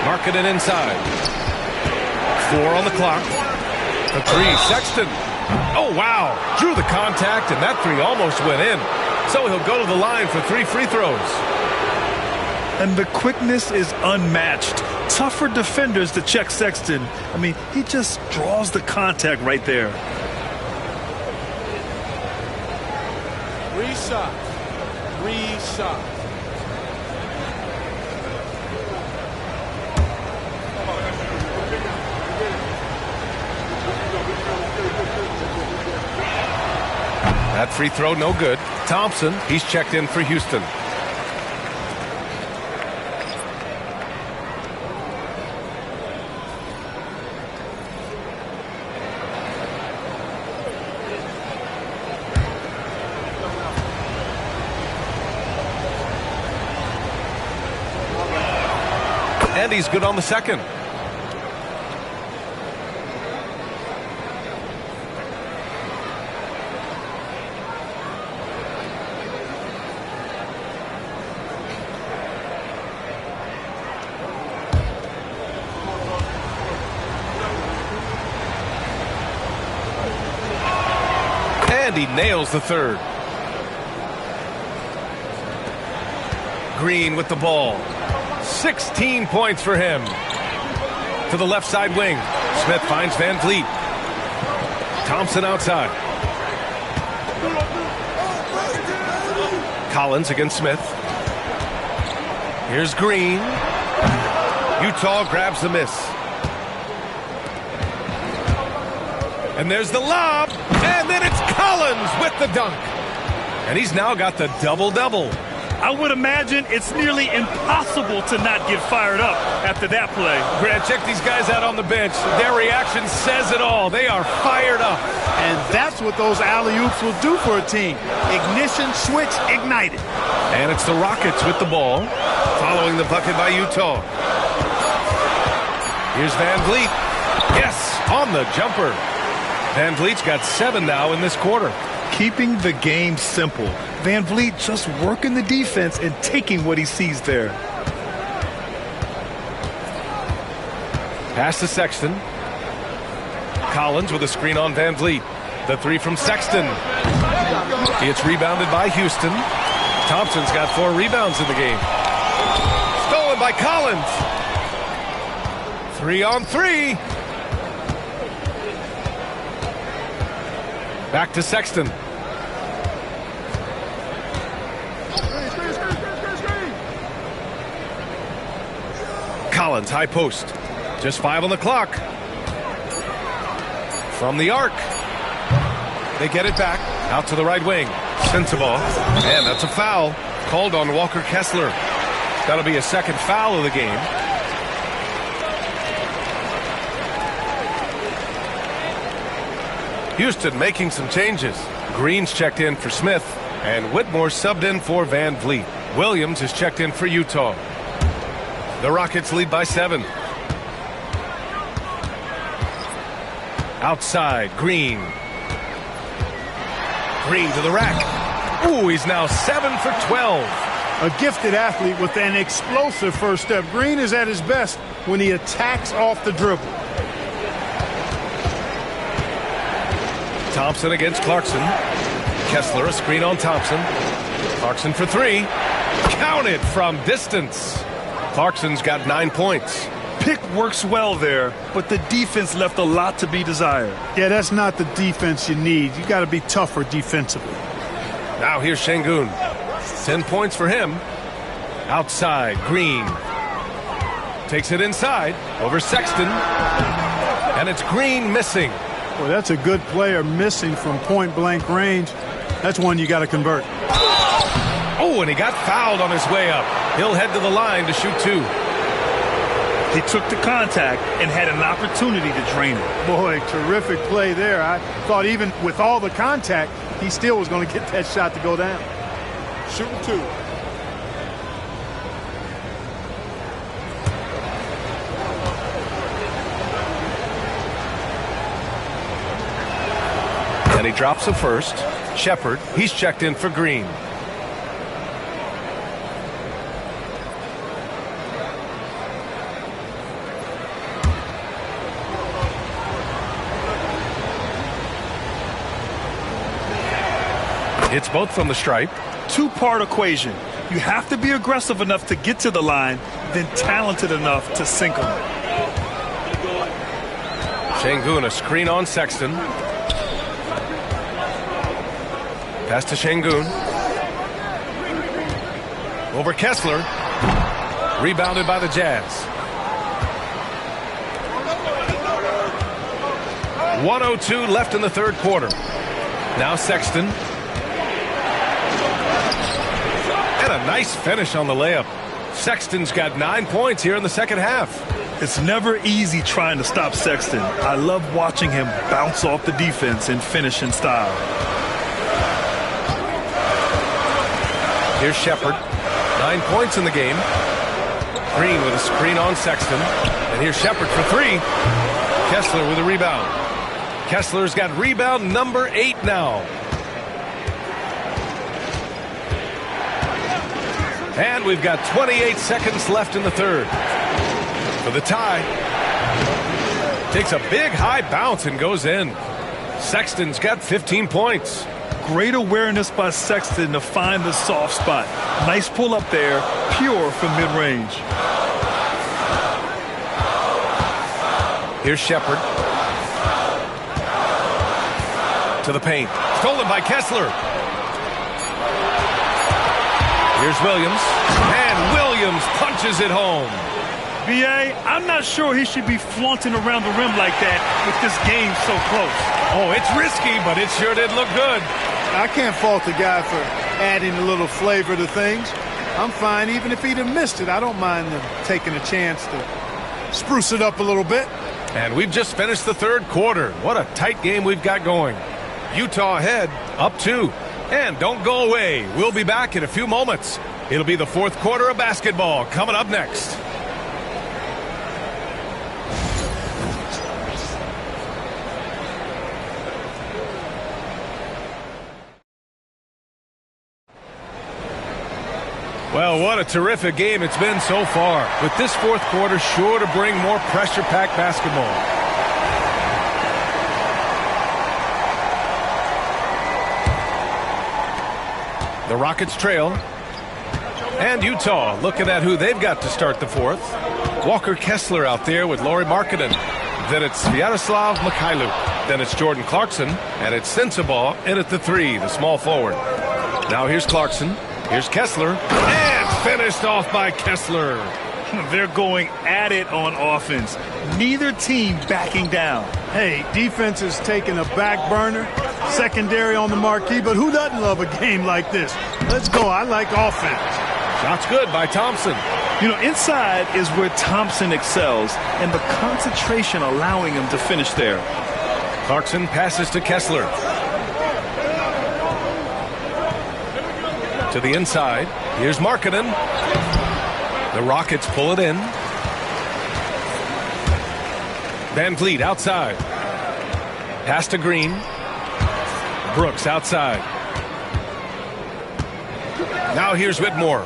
Markkanen inside. 4 on the clock. The 3, Sexton. Oh, wow. Drew the contact, and that 3 almost went in. So he'll go to the line for 3 free throws.
And the quickness is unmatched. Tough for defenders to check Sexton. I mean, he just draws the contact right there.
3 shots. 3 shots.
That free throw, no good. Thompson, he's checked in for Houston. And he's good on the second. And he nails the third. Green with the ball. 16 points for him. To the left side wing. Smith finds Van Vliet. Thompson outside. Collins against Smith. Here's Green. Utah grabs the miss. And there's the lob. And then it's Collins with the dunk. And he's now got the double-double.
I would imagine it's nearly impossible to not get fired up after that play.
Grant, check these guys out on the bench. Their reaction says it all. They are fired up.
And that's what those alley-oops will do for a team. Ignition switch ignited.
And it's the Rockets with the ball, following the bucket by Utah. Here's Van Vliet. Yes, on the jumper. Van Vliet's got 7 now in this quarter.
Keeping the game simple. Van Vliet just working the defense and taking what he sees there.
Pass to Sexton. Collins with a screen on Van Vliet. The 3 from Sexton. It's rebounded by Houston. Thompson's got 4 rebounds in the game. Stolen by Collins. 3 on 3. Back to Sexton. Collins, high post. Just 5 on the clock. From the arc. They get it back. Out to the right wing. Sensabaugh. And that's a foul. Called on Walker Kessler. That'll be a second foul of the game. Houston making some changes. Green's checked in for Smith, and Whitmore subbed in for Van Vliet. Williams is checked in for Utah. The Rockets lead by 7. Outside, Green. Green to the rack. Ooh, he's now 7 for 12.
A gifted athlete with an explosive first step. Green is at his best when he attacks off the dribble.
Thompson against Clarkson. Kessler, a screen on Thompson. Clarkson for 3. Counted from distance. Clarkson's got 9 points.
Pick works well there, but the defense left a lot to be desired.
Yeah, that's not the defense you need. You got to be tougher defensively.
Now here's Şengün. 10 points for him. Outside, Green. Takes it inside, over Sexton. And it's Green missing.
Boy, that's a good player missing from point-blank range. That's one you got to convert.
Oh, and he got fouled on his way up. He'll head to the line to shoot 2.
He took the contact and had an opportunity to drain it.
Boy, terrific play there. I thought even with all the contact, he still was going to get that shot to go down.
Shooting 2.
And he drops a first. Shepard, he's checked in for Green. It's both from the stripe.
Two-part equation. You have to be aggressive enough to get to the line, then talented enough to sink them.
Şengün, a screen on Sexton. Pass to Şengün. Over Kessler. Rebounded by the Jazz. 1:02 left in the third quarter. Now Sexton. And a nice finish on the layup. Sexton's got 9 points here in the second half.
It's never easy trying to stop Sexton. I love watching him bounce off the defense and finish in style.
Here's Shepard. 9 points in the game. Green with a screen on Sexton. And here's Shepard for 3. Kessler with a rebound. Kessler's got rebound number 8 now. And we've got 28 seconds left in the third. For the tie. Takes a big high bounce and goes in. Sexton's got 15 points.
Great awareness by Sexton to find the soft spot. Nice pull up there, pure from mid-range.
Here's Shepard. To the paint. Stolen by Kessler. Here's Williams. And Williams punches it home.
B.A., I'm not sure he should be flaunting around the rim like that with this game so close.
Oh, it's risky, but it sure did look good.
I can't fault the guy for adding a little flavor to things. I'm fine even if he'd have missed it. I don't mind them taking a chance to spruce it up a little bit.
And we've just finished the third quarter. What a tight game we've got going. Utah ahead, up 2. And don't go away. We'll be back in a few moments. It'll be the fourth quarter of basketball coming up next. Well, what a terrific game it's been so far. With this fourth quarter sure to bring more pressure-packed basketball. The Rockets trail. And Utah looking at who they've got to start the fourth. Walker Kessler out there with Lauri Markkanen. Then it's Sviatoslav Mikhailuk. Then it's Jordan Clarkson. And it's Sensabaugh in at the 3, the small forward. Now here's Clarkson. Here's Kessler. And finished off by Kessler.
They're going at it on offense. Neither team backing down.
Hey, defense is taking a back burner. Secondary on the marquee, but who doesn't love a game like this? Let's go. I like offense.
Shot's good by Thompson.
You know, inside is where Thompson excels, and the concentration allowing him to finish there.
Clarkson passes to Kessler. To the inside. Here's Markkanen. The Rockets pull it in. Van Vliet outside. Pass to Green. Brooks outside. Now here's Whitmore.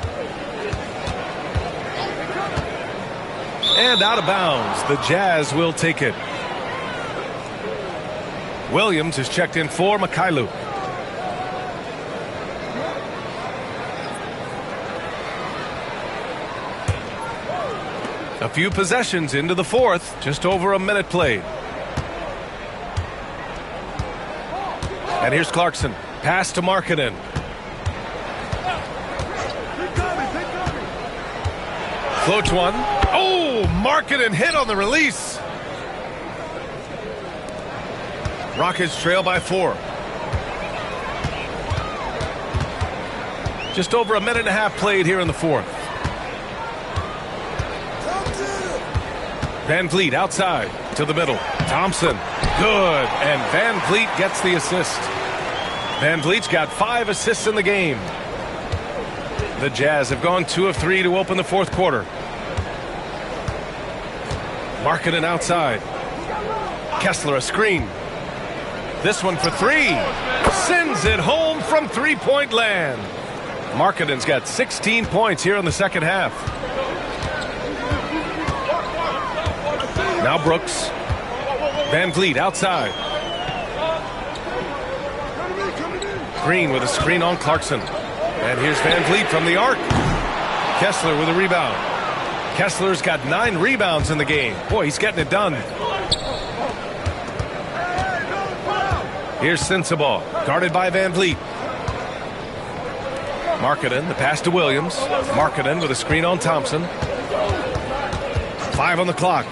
And out of bounds. The Jazz will take it. Williams is checked in for Mikhailuk. A few possessions into the fourth. Just over a minute played. And here's Clarkson. Pass to Markkanen. Floats one. Oh, Markkanen hit on the release. Rockets trail by 4. Just over a minute and a half played here in the fourth. Van Vliet outside to the middle. Thompson, good. And Van Vliet gets the assist. Van Vliet's got 5 assists in the game. The Jazz have gone 2 of 3 to open the fourth quarter. Markkanen outside. Kessler a screen. This one for 3. Sends it home from three-point land. Markkanen's got 16 points here in the second half. Now Brooks. Van Vliet outside. Green with a screen on Clarkson. And here's Van Vliet from the arc. Kessler with a rebound. Kessler's got 9 rebounds in the game. Boy, he's getting it done. Here's Sensabaugh, guarded by Van Vliet. Markkanen, the pass to Williams. Markkanen with a screen on Thompson. 5 on the clock.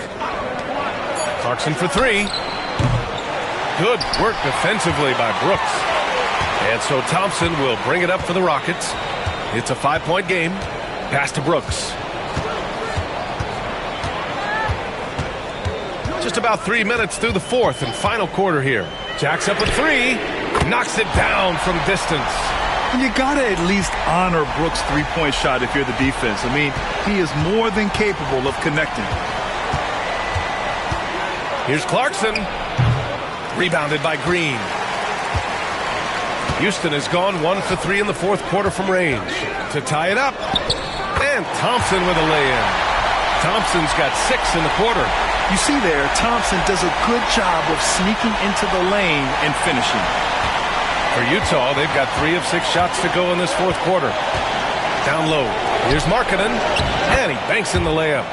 Clarkson for 3. Good work defensively by Brooks. And so Thompson will bring it up for the Rockets. It's a 5-point game. Pass to Brooks. Just about 3 minutes through the fourth and final quarter here. Jacks up a 3. Knocks it down from distance.
You got to at least honor Brooks' three-point shot if you're the defense. I mean, he is more than capable of connecting.
Here's Clarkson. Rebounded by Green. Houston has gone 1 for 3 in the fourth quarter from range. To tie it up. And Thompson with a lay-in. Thompson's got 6 in the quarter.
You see there, Thompson does a good job of sneaking into the lane and finishing.
For Utah, they've got 3 of 6 shots to go in this fourth quarter. Down low. Here's Markkanen. And he banks in the layup.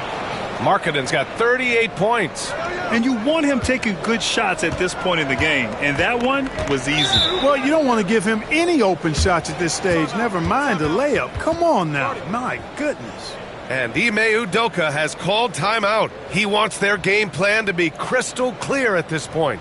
Markkanen's got 38 points.
And you want him taking good shots at this point in the game. And that one was easy.
Well, you don't want to give him any open shots at this stage. Never mind a layup. Come on now. My goodness.
And Ime Udoka has called timeout. He wants their game plan to be crystal clear at this point.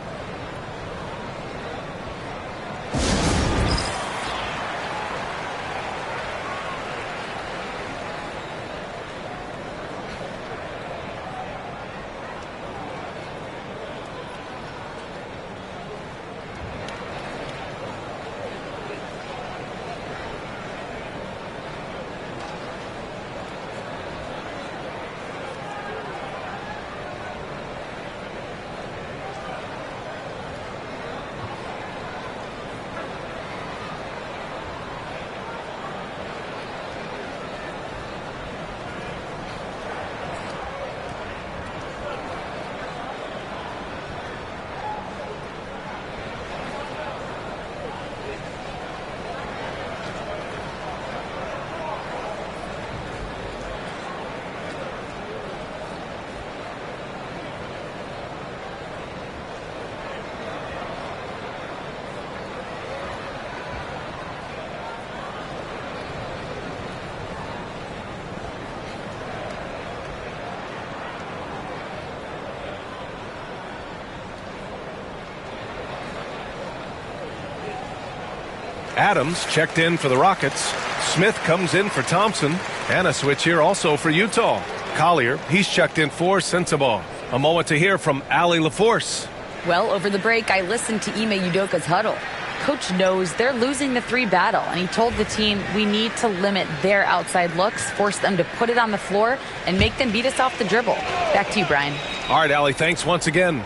Adams checked in for the Rockets. Smith comes in for Thompson. And a switch here also for Utah. Collier, he's checked in for Sensabaugh. A moment to hear from Allie LaForce.
Well, over the break, I listened to Ime Udoka's huddle. Coach knows they're losing the 3 battle, and he told the team we need to limit their outside looks, force them to put it on the floor, and make them beat us off the dribble. Back to you, Brian.
All right, Allie, thanks once again.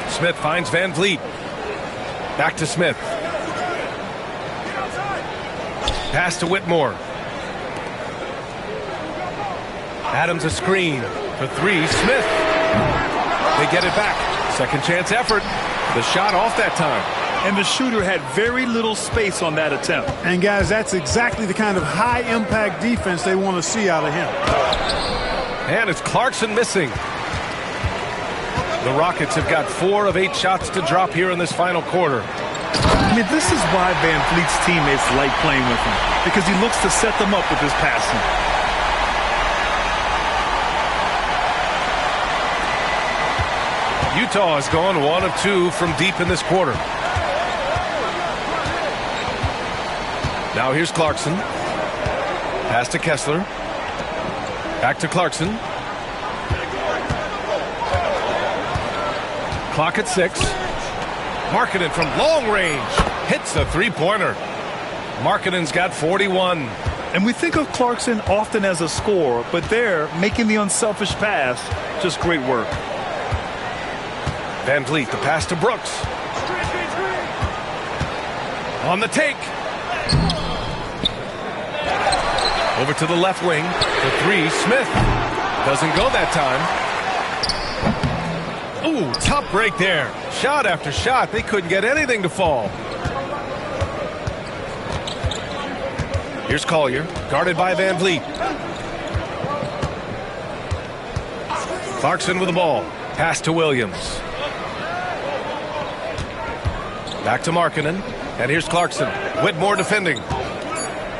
Smith finds Van Vliet. Back to Smith. Pass to Whitmore. Adams a screen for 3. Smith. They get it back. Second chance effort. The shot off that time.
And the shooter had very little space on that attempt.
And, guys, that's exactly the kind of high-impact defense they want to see out of him.
And it's Clarkson missing. The Rockets have got 4 of 8 shots to drop here in this final quarter.
I mean, this is why Van Vliet's teammates like playing with him, because he looks to set them up with his passing.
Utah has gone 1 of 2 from deep in this quarter. Now here's Clarkson. Pass to Kessler. Back to Clarkson. Clock at 6. Markkanen from long range hits a three-pointer. Markkanen's got 41.
And we think of Clarkson often as a scorer, but there, making the unselfish pass, just great work.
Van Vliet, the pass to Brooks. On the take. Over to the left wing. The three, Smith. Doesn't go that time. Ooh, tough break there. Shot after shot. They couldn't get anything to fall. Here's Collier, guarded by Van Vliet. Clarkson with the ball. Pass to Williams. Back to Markkanen. And here's Clarkson. Whitmore defending.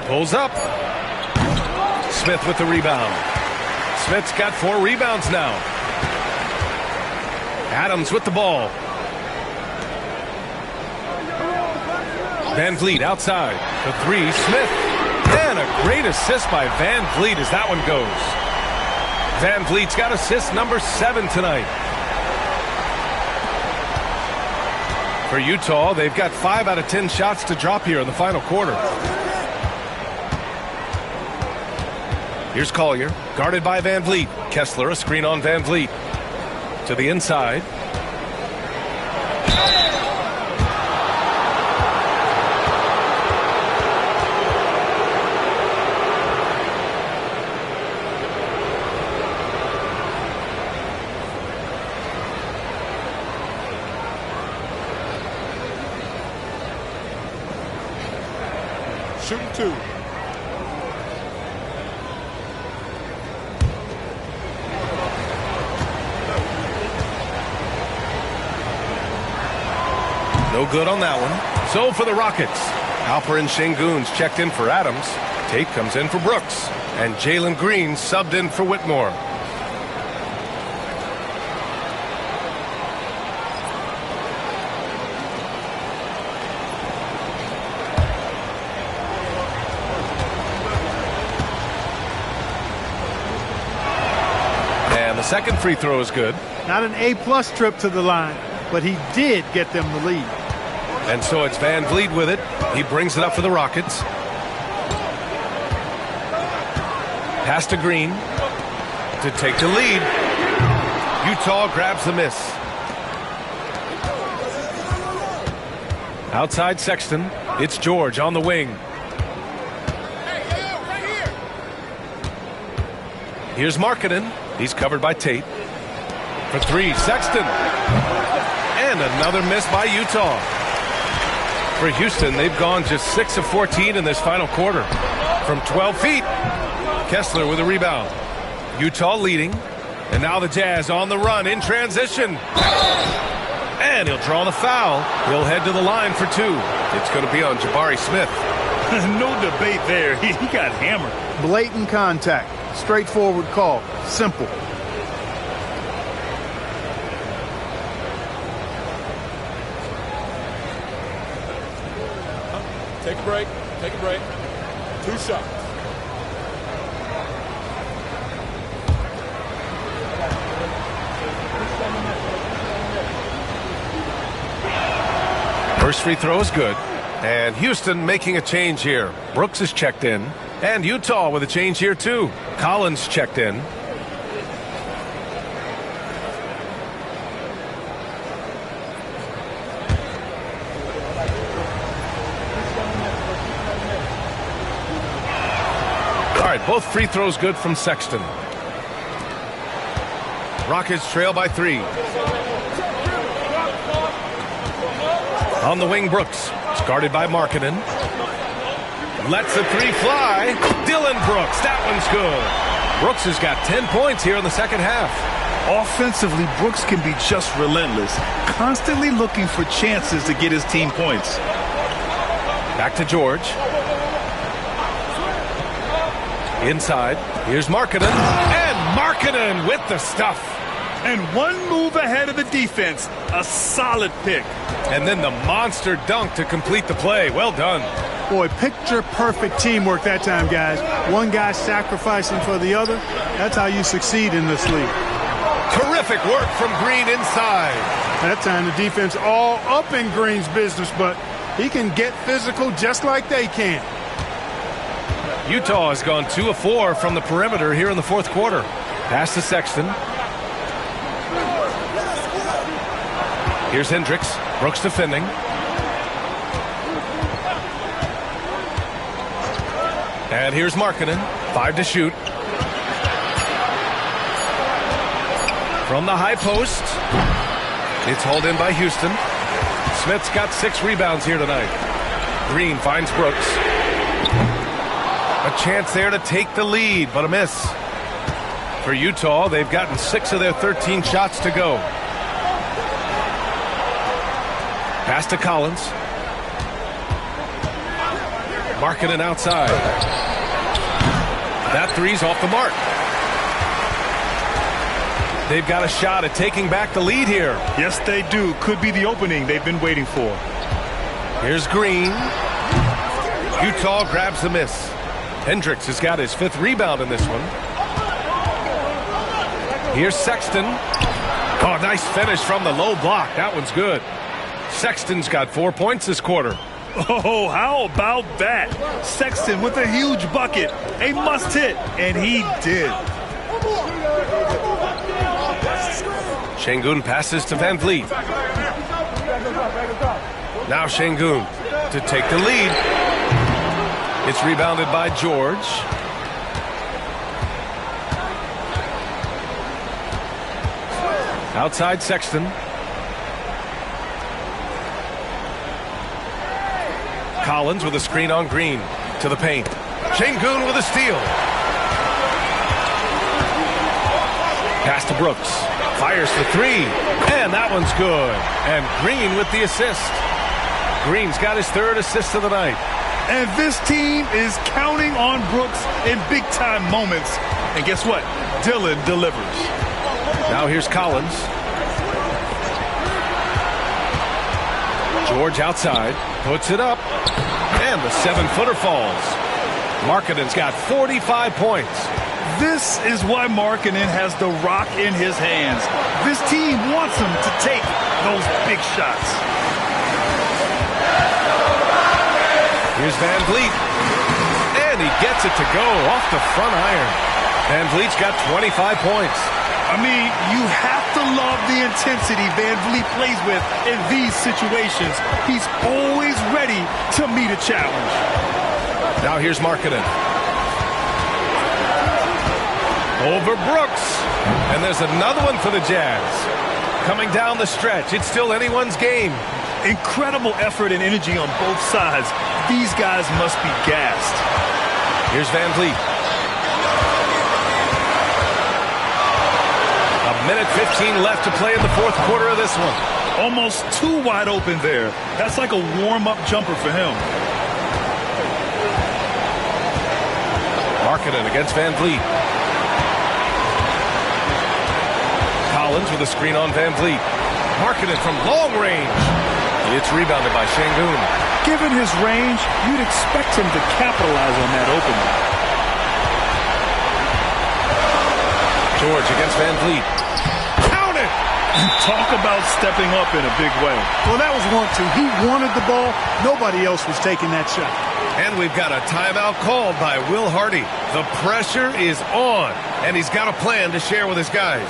Pulls up. Smith with the rebound. Smith's got 4 rebounds now. Adams with the ball. Van Vliet outside. The three, Smith. And a great assist by Van Vliet as that one goes. Van Vliet's got assist number 7 tonight. For Utah, they've got 5 out of 10 shots to drop here in the final quarter. Here's Collier, guarded by Van Vliet. Kessler, a screen on Van Vliet. To the inside.
Shooting 2.
No good on that one. So for the Rockets, Alperen Şengün's checked in for Adams. Tate comes in for Brooks. And Jalen Green subbed in for Whitmore. And the second free throw is good.
Not an A-plus trip to the line, but he did get them the lead.
And so it's Van Vliet with it. He brings it up for the Rockets. Pass to Green to take the lead. Utah grabs the miss. Outside Sexton. It's George on the wing. Here's Markkanen. He's covered by Tate. For 3, Sexton. And another miss by Utah. For Houston, they've gone just 6 of 14 in this final quarter. From 12 feet, Kessler with a rebound. Utah leading. And now the Jazz on the run in transition. And he'll draw the foul. He'll head to the line for 2. It's going to be on Jabari Smith.
No debate there. He got hammered.
Blatant contact. Straightforward call. Simple.
Take a break. Take a break. 2 shots.
First free throw is good. And Houston making a change here. Brooks is checked in. And Utah with a change here too. Collins checked in. All right, both free throws good from Sexton. Rockets trail by 3. On the wing, Brooks. It's guarded by Markkanen. Lets the 3 fly. Dylan Brooks. That one's good. Brooks has got 10 points here in the second half.
Offensively, Brooks can be just relentless, constantly looking for chances to get his team points.
Back to George. Inside. Here's Markkanen. And Markkanen with the stuff.
And one move ahead of the defense. A solid pick.
And then the monster dunk to complete the play. Well done.
Boy, picture-perfect teamwork that time, guys. One guy sacrificing for the other. That's how you succeed in this league.
Terrific work from Green inside.
That time the defense all up in Green's business, but he can get physical just like they can.
Utah has gone 2 of 4 from the perimeter here in the fourth quarter. Pass to Sexton. Here's Hendricks. Brooks defending. And here's Markkanen. 5 to shoot. From the high post. It's hauled in by Houston. Smith's got 6 rebounds here tonight. Green finds Brooks. A chance there to take the lead, but a miss. For Utah, they've gotten 6 of their 13 shots to go. Pass to Collins. Markkanen outside. That three's off the mark. They've got a shot at taking back the lead here.
Yes, they do. Could be the opening they've been waiting for.
Here's Green. Utah grabs the miss. Hendricks has got his 5th rebound in this one. Here's Sexton. Oh, nice finish from the low block. That one's good. Sexton's got 4 points this quarter.
Oh, how about that? Sexton with a huge bucket. A must hit, and he did.
Şengün passes to Van Vliet. Now Şengün to take the lead. It's rebounded by George. Outside Sexton. Collins with a screen on Green to the paint. Şengün with a steal. Pass to Brooks. Fires for 3. And that one's good. And Green with the assist. Green's got his 3rd assist of the night.
And this team is counting on Brooks in big-time moments. And guess what? Dillon delivers.
Now here's Collins. George outside. Puts it up. And the 7-footer falls. Markkanen's got 45 points.
This is why Markkanen has the rock in his hands. This team wants him to take those big shots.
Here's Van Vliet. And he gets it to go off the front iron. Van Vliet's got 25 points.
I mean, you have to love the intensity Van Vliet plays with in these situations. He's always ready to meet a challenge.
Now here's Markkanen. Over Brooks. And there's another one for the Jazz. Coming down the stretch. It's still anyone's game.
Incredible effort and energy on both sides. These guys must be gassed.
Here's Van Vliet. A minute 15 left to play in the fourth quarter of this one.
Almost too wide open there. That's like a warm-up jumper for him.
Markkanen against Van Vliet. Collins with a screen on Van Vliet. Markkanen from long range. It's rebounded by Şengün.
Given his range, you'd expect him to capitalize on that opening.
George against Van Vliet. Count it!
Talk about stepping up in a big way.
Well, that was 1-2. He wanted the ball. Nobody else was taking that shot.
And we've got a timeout called by Will Hardy. The pressure is on, and he's got a plan to share with his guys.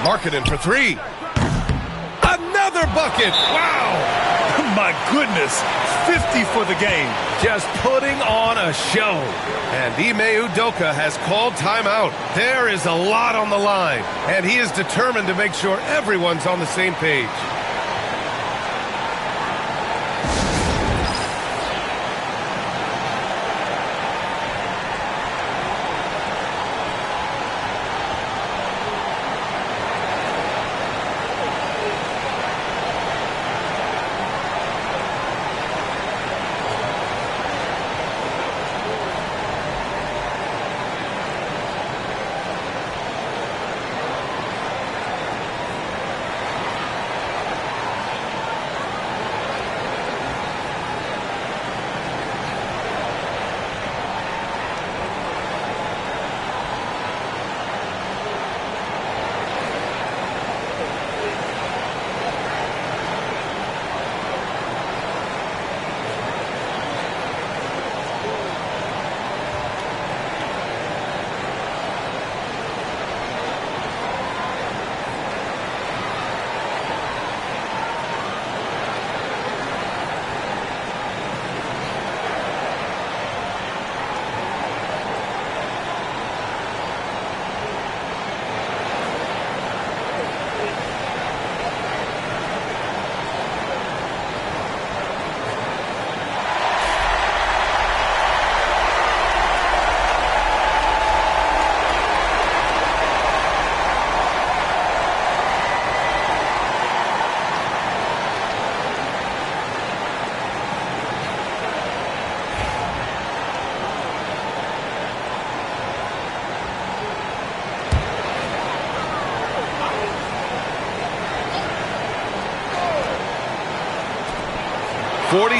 Markkanen for three. Another bucket. Wow.
My goodness. 50 for the game.
Just putting on a show. And Ime Udoka has called timeout. There is a lot on the line, and he is determined to make sure everyone's on the same page.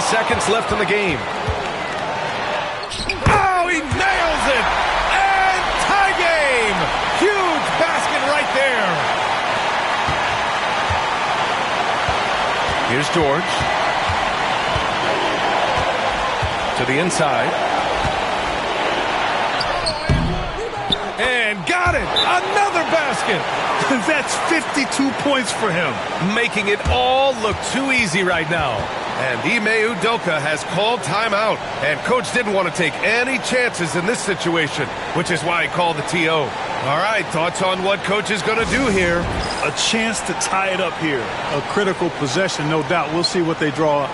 Seconds left in the game. Oh, he nails it! And tie game! Huge basket right there. Here's George. To the inside. And got it! Another basket!
That's 52 points for him.
Making it all look too easy right now. And Ime Udoka has called timeout. And Coach didn't want to take any chances in this situation, which is why he called the TO. All right, thoughts on what Coach is going to do here?
A chance to tie it up here.
A critical possession, no doubt. We'll see what they draw up.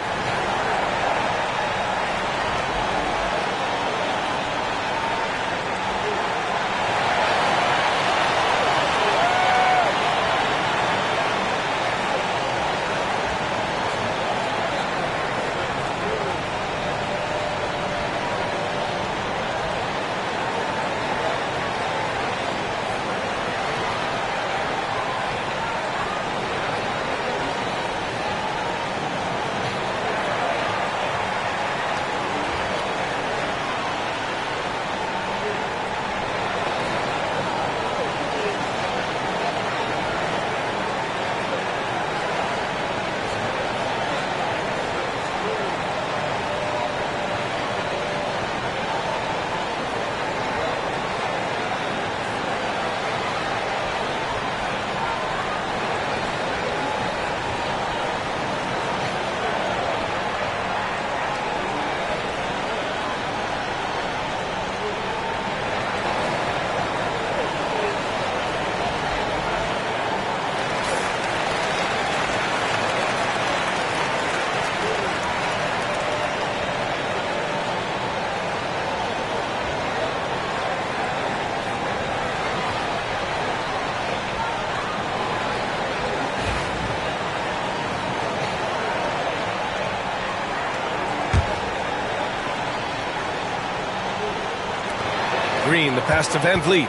Green, the pass to Van Vliet.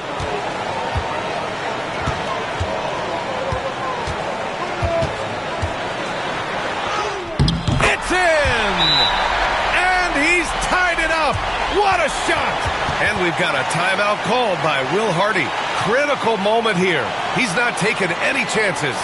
It's in! And he's tied it up. What a shot! And we've got a timeout called by Will Hardy. Critical moment here. He's not taking any chances.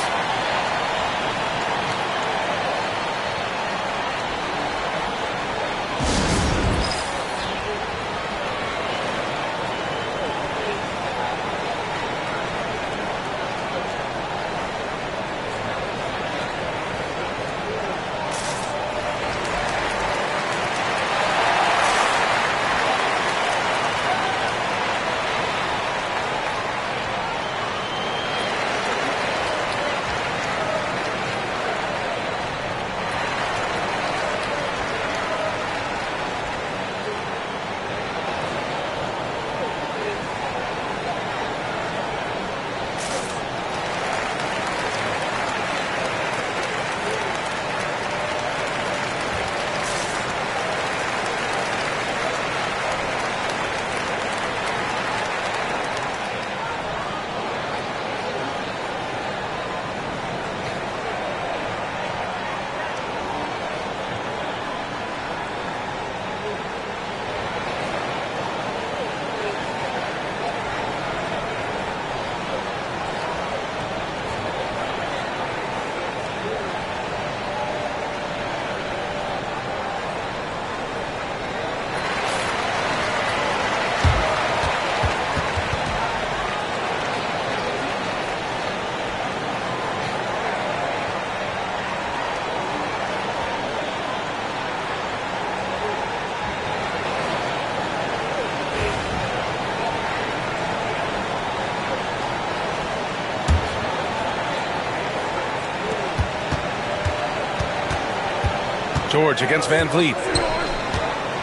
George against Van Vliet.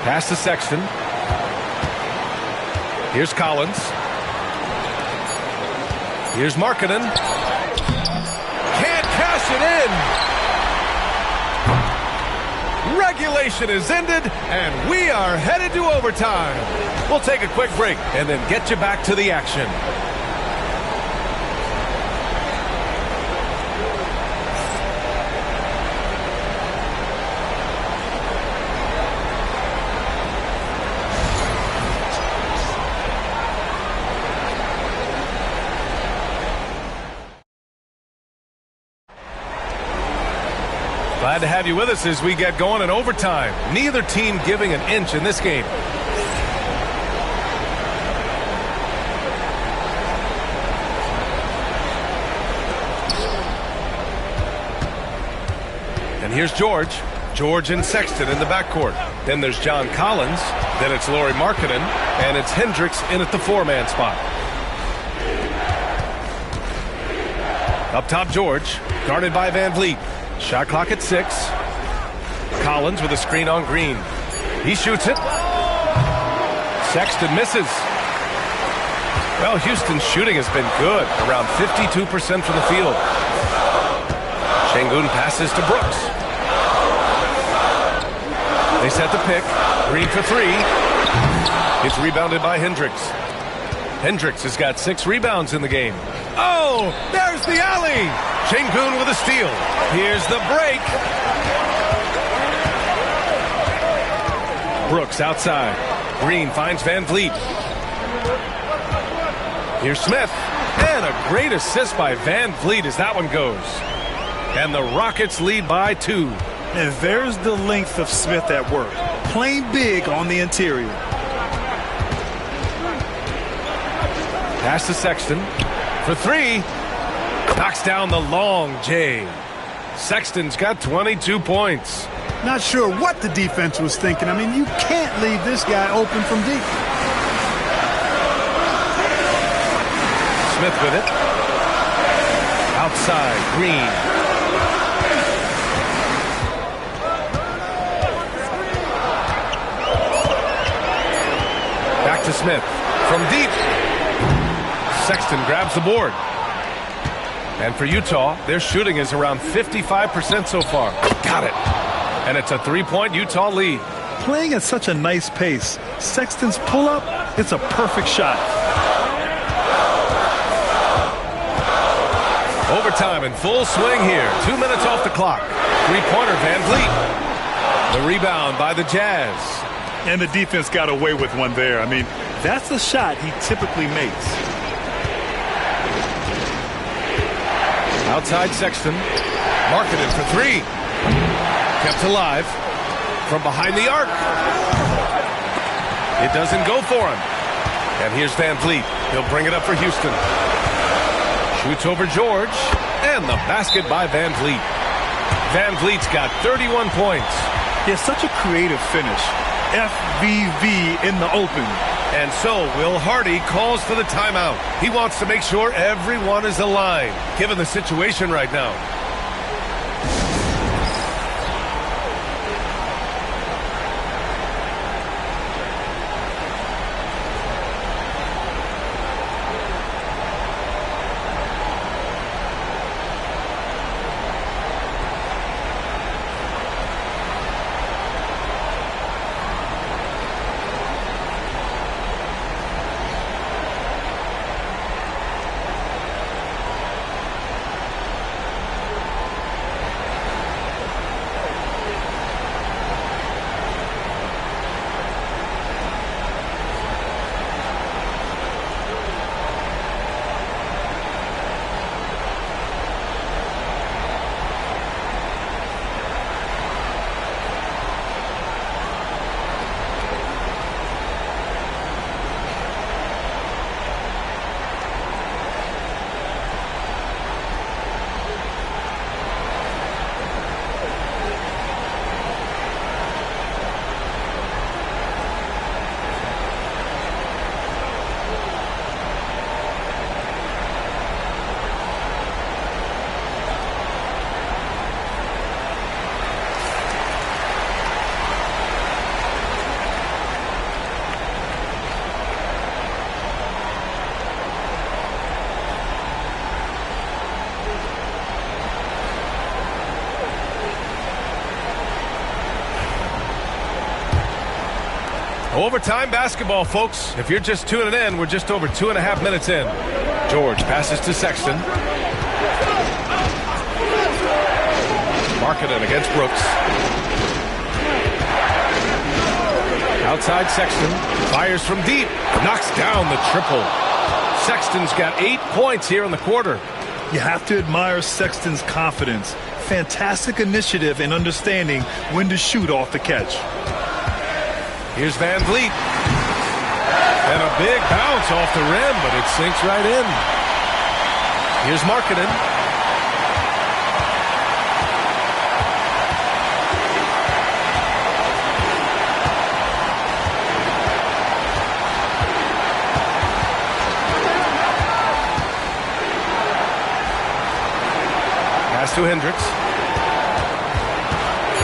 Pass to Sexton. Here's Collins. Here's Markkanen. Can't cash it in. Regulation is ended, and we are headed to overtime. We'll take a quick break and then get you back to the action. Glad to have you with us as we get going in overtime. Neither team giving an inch in this game. And here's George. George and Sexton in the backcourt. Then there's John Collins. Then it's Lauri Markkanen. And it's Hendricks in at the four-man spot. Up top, George. Guarded by Van Vliet. Shot clock at 6. Collins with a screen on Green. He shoots it. Sexton misses. Well, Houston's shooting has been good, around 52% from the field. Şengün passes to Brooks. They set the pick. Green for 3. It's rebounded by Hendricks. Hendricks has got 6 rebounds in the game. Oh, there's the alley. Şengün with a steal. Here's the break. Brooks outside. Green finds Van Vliet. Here's Smith. And a great assist by Van Vliet as that one goes. And the Rockets lead by 2.
And there's the length of Smith at work. Playing big on the interior.
Pass to Sexton. For 3. Knocks down the long J. Sexton's got 22 points.
Not sure what the defense was thinking. I mean, you can't leave this guy open from deep.
Smith with it. Outside, Green. Back to Smith. From deep. Sexton grabs the board. And for Utah, their shooting is around 55% so far. Got it. And it's a 3-point Utah lead.
Playing at such a nice pace. Sexton's pull-up, it's a perfect shot.
Overtime in full swing here. 2 minutes off the clock. 3-pointer Van Vliet. The rebound by the Jazz.
And the defense got away with one there. I mean, that's the shot he typically makes.
Outside Sexton. Markkanen for 3. Kept alive. From behind the arc. It doesn't go for him. And here's Van Vliet. He'll bring it up for Houston. Shoots over George. And the basket by Van Vliet. Van Vliet's got 31 points.
He has such a creative finish. FVV in the open.
And so Will Hardy calls for the timeout. He wants to make sure everyone is aligned, given the situation right now. Overtime basketball, folks. If you're just tuning in, we're just over 2.5 minutes in. George passes to Sexton. Markkanen against Brooks. Outside Sexton. Fires from deep. Knocks down the triple. Sexton's got 8 points here in the quarter.
You have to admire Sexton's confidence. Fantastic initiative and understanding when to shoot off the catch.
Here's Van Vliet. And a big bounce off the rim, but it sinks right in. Here's Markkanen. Pass to Hendricks.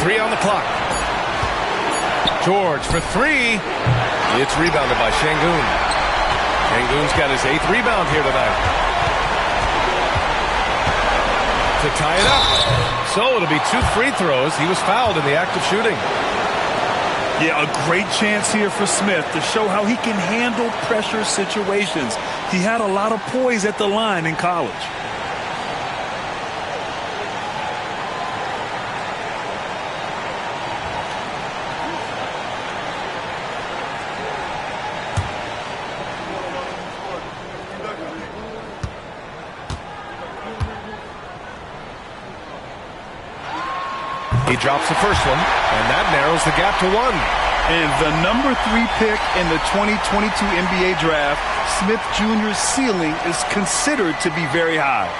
3 on the clock. George for 3. It's rebounded by Şengün. Şengün's got his 8th rebound here tonight. To tie it up. So it'll be 2 free throws. He was fouled in the act of shooting.
Yeah, a great chance here for Smith to show how he can handle pressure situations. He had a lot of poise at the line in college.
He drops the first one, and that narrows the gap to 1.
And the number 3 pick in the 2022 NBA draft, Smith Jr.'s ceiling is considered to be very high.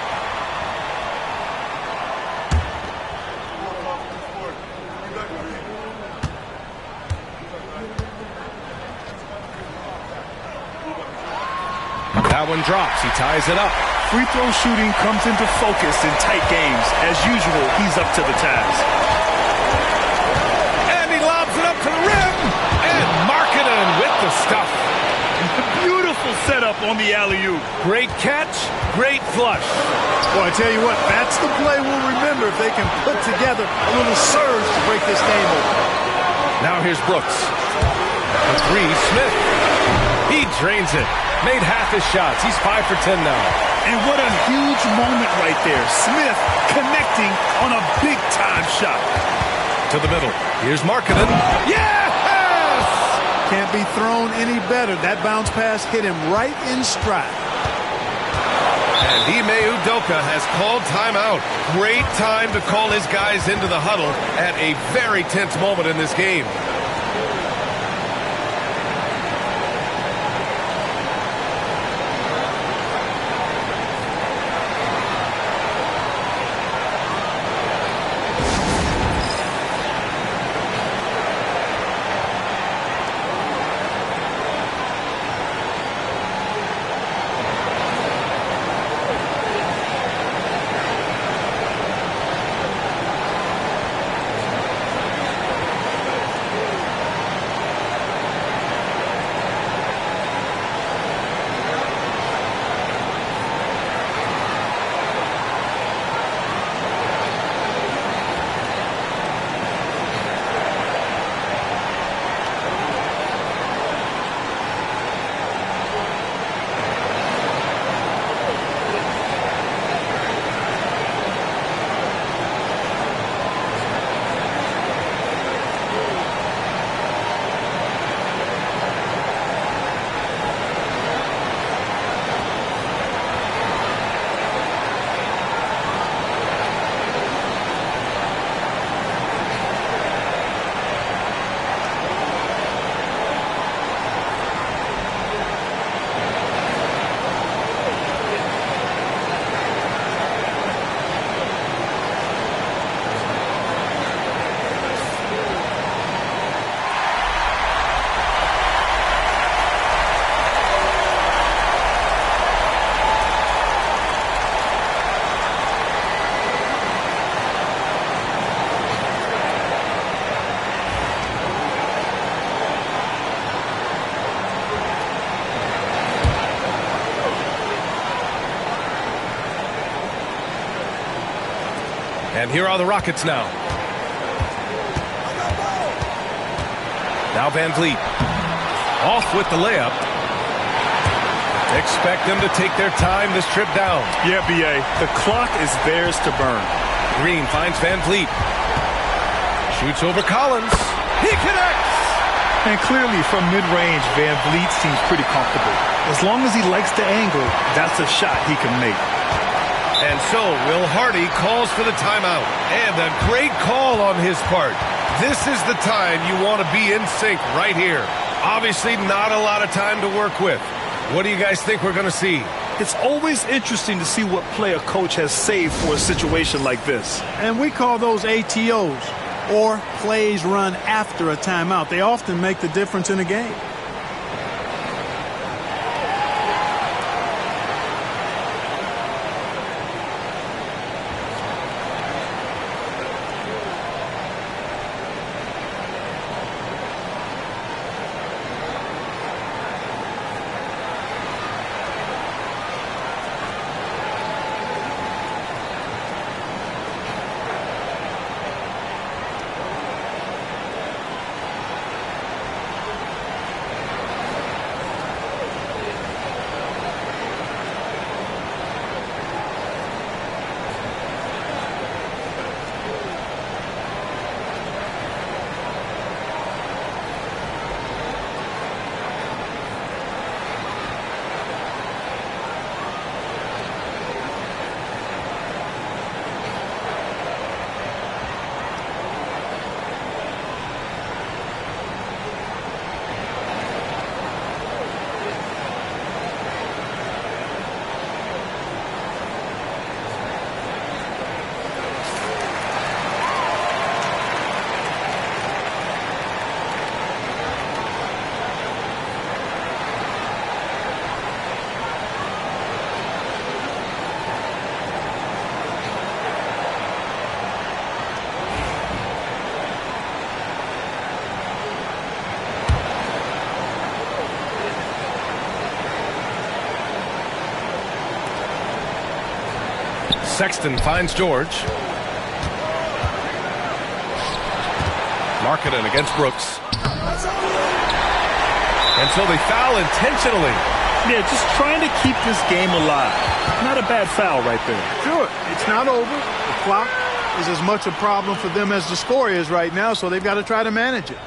That one drops. He ties it up.
Free throw shooting comes into focus in tight games. As usual, he's up to the task.
And he lobs it up to the rim. And Markkanen with the stuff.
Beautiful setup on the alley-oop.
Great catch, great flush.
Boy, I tell you what, that's the play we'll remember if they can put together a little surge to break this game open.
Now here's Brooks. The 3, Smith. He drains it. Made half his shots. He's 5 for 10 now.
And what a huge moment right there. Smith connecting on a big-time shot.
To the middle. Here's Markkanen. Yes!
Can't be thrown any better. That bounce pass hit him right in stride.
And Ime Udoka has called timeout. Great time to call his guys into the huddle at a very tense moment in this game. And here are the Rockets now. Now Van Vliet. Off with the layup. Expect them to take their time this trip down.
Yeah, B.A., the clock is theirs to burn.
Green finds Van Vliet. Shoots over Collins. He connects!
And clearly from mid-range, Van Vliet seems pretty comfortable. As long as he likes the angle, that's a shot he can make.
And so Will Hardy calls for the timeout. And a great call on his part. This is the time you want to be in sync right here. Obviously not a lot of time to work with. What do you guys think we're going to see?
It's always interesting to see what play a coach has saved for a situation like this.
And we call those ATOs, or plays run after a timeout. They often make the difference in a game.
Sexton finds George. Markkanen against Brooks. And so they foul intentionally.
Yeah, just trying to keep this game alive. Not a bad foul right there.
Sure, it's not over. The clock is as much a problem for them as the score is right now, so they've got to try to manage it.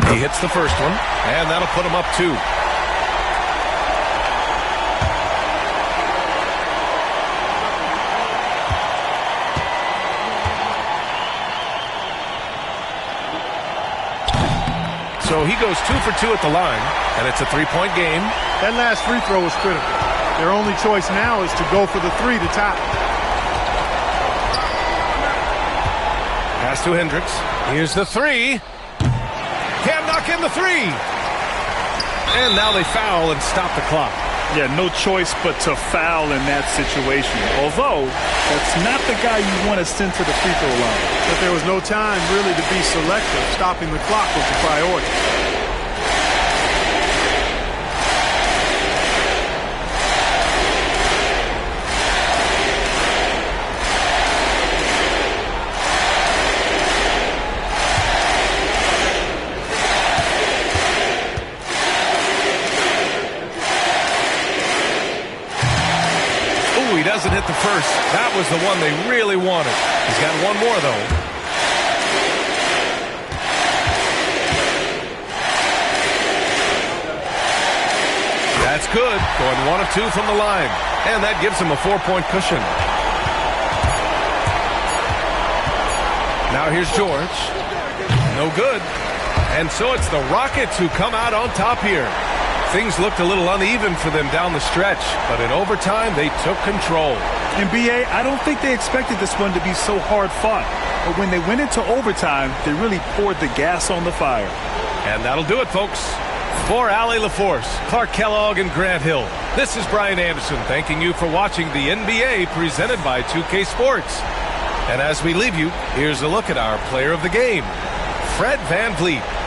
He hits the first one, and that'll put him up 2. So he goes 2 for 2 at the line, and it's a 3-point game.
That last free throw was critical. Their only choice now is to go for the 3 to tie.
Pass to Hendricks. Here's the 3. Can't knock in the 3. And now they foul and stop the clock.
Yeah, no choice but to foul in that situation. Although, that's not the guy you want to send to the free throw line.
But there was no time really to be selective. Stopping the clock was the priority.
He doesn't hit the first. That was the one they really wanted. He's got one more, though. That's good. Going 1 of 2 from the line. And that gives him a 4-point cushion. Now here's George. No good. And so it's the Rockets who come out on top here. Things looked a little uneven for them down the stretch, but in overtime, they took control.
And B.A., I don't think they expected this one to be so hard-fought. But when they went into overtime, they really poured the gas on the fire.
And that'll do it, folks. For Allie LaForce, Clark Kellogg, and Grant Hill, this is Brian Anderson thanking you for watching the NBA presented by 2K Sports. And as we leave you, here's a look at our player of the game, Fred VanVleet.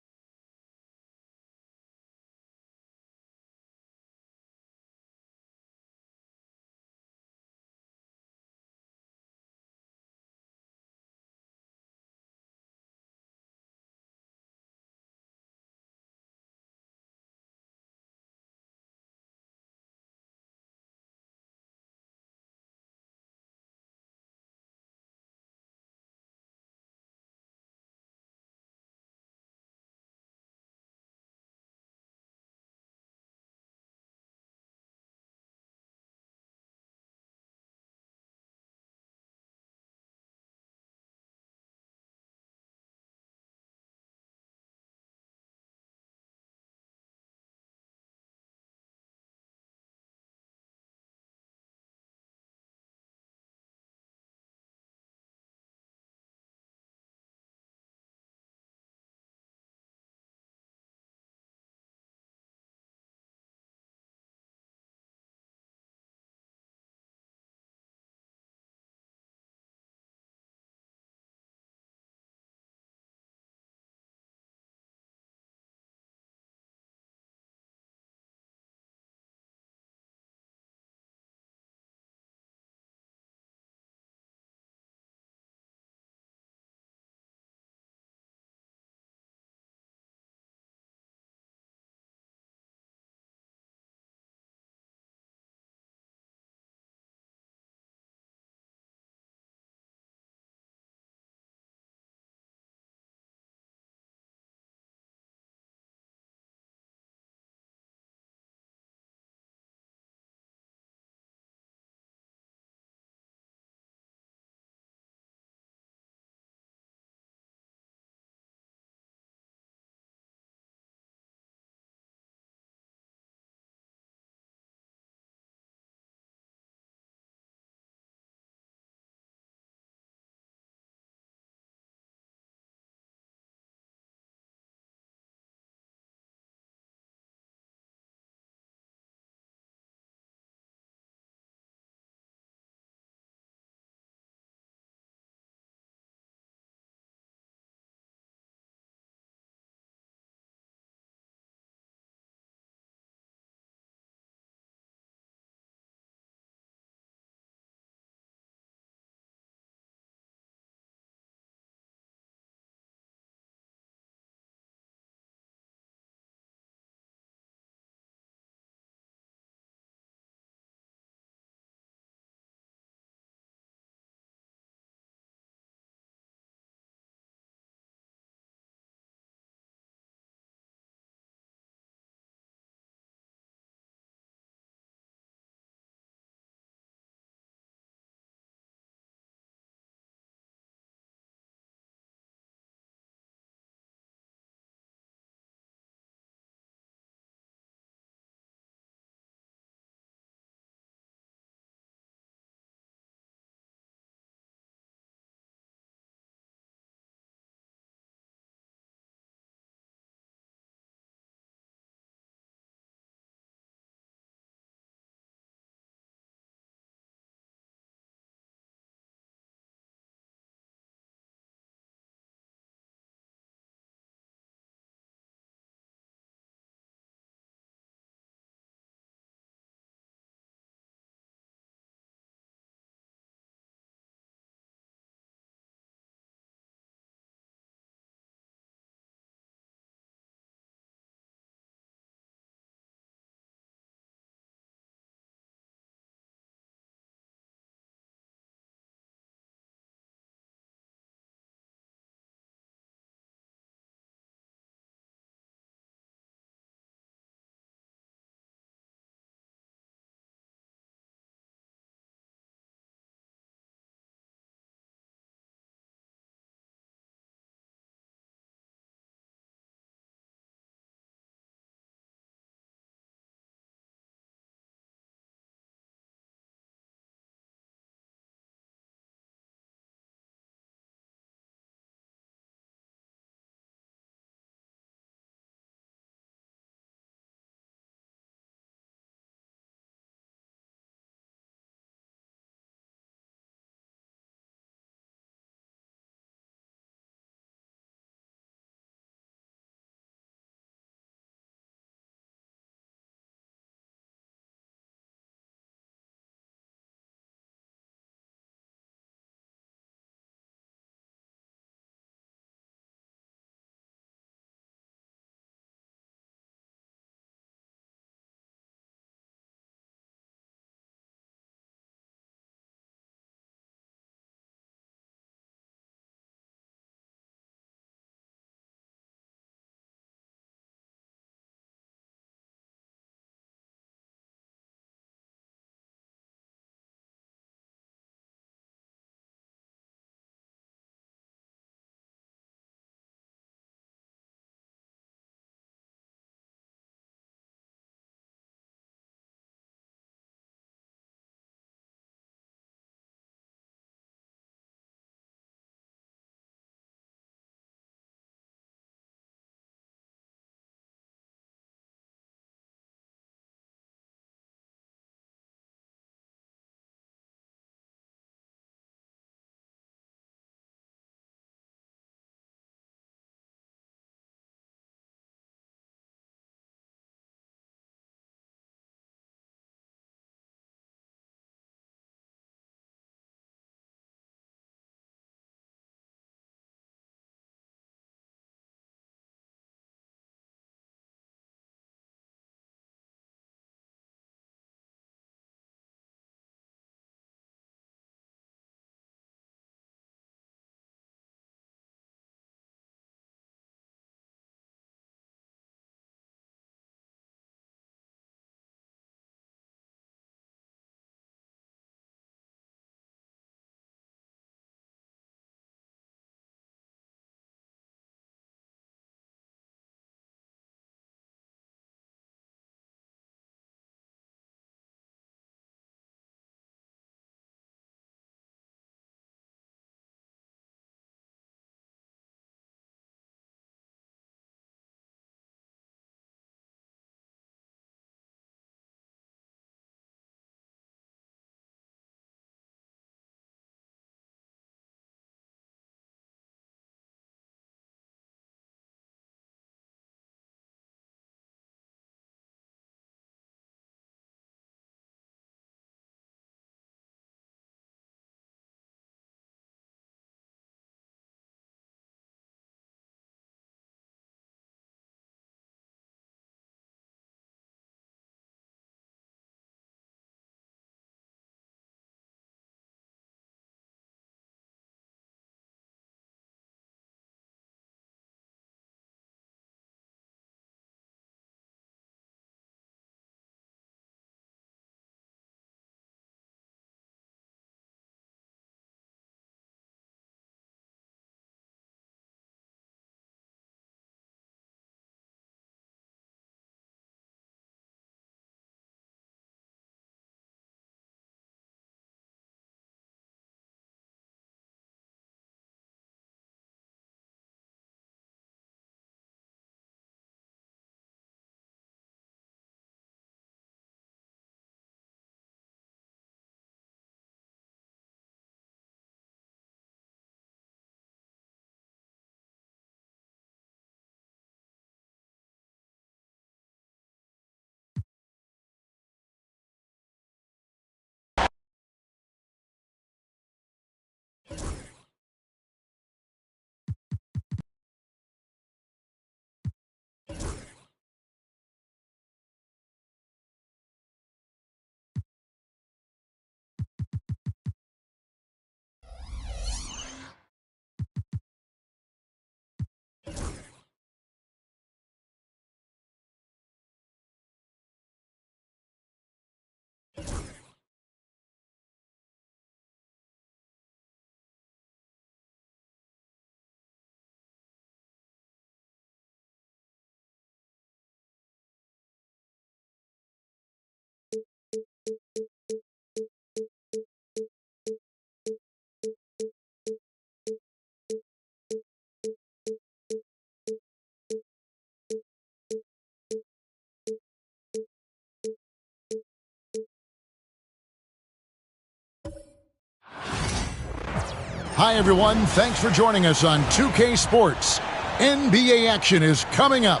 Hi, everyone. Thanks for joining us on 2K Sports. NBA action is coming up.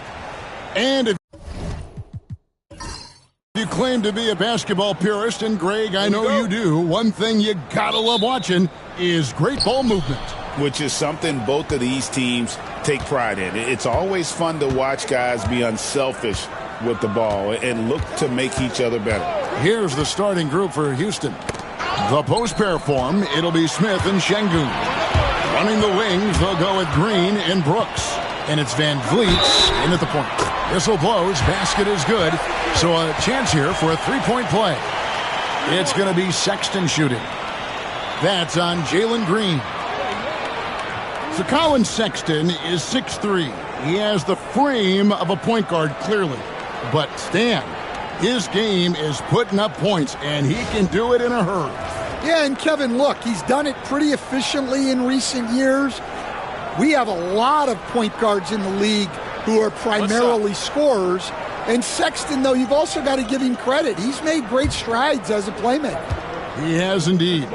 And if you claim to be a basketball purist, and Greg, I know you do, one thing you gotta love watching is great ball movement.
Which is something both of these teams take pride in. It's always fun to watch guys be unselfish with the ball and look to make each other better.
Here's the starting group for Houston. The post pair form, it'll be Smith and Şengün. Running the wings, they'll go with Green and Brooks. And it's Van Vliet in at the point. Whistle blows, basket is good. So a chance here for a three-point play. It's going to be Sexton shooting. That's on Jalen Green. So Colin Sexton is 6'3". He has the frame of a point guard, clearly. But Stan, his game is putting up points, and he can do it in a hurry.
Yeah, and Kevin, look, he's done it pretty efficiently in recent years. We have a lot of point guards in the league who are primarily scorers. And Sexton, though, you've also got to give him credit. He's made great strides as a playmaker.
He has indeed.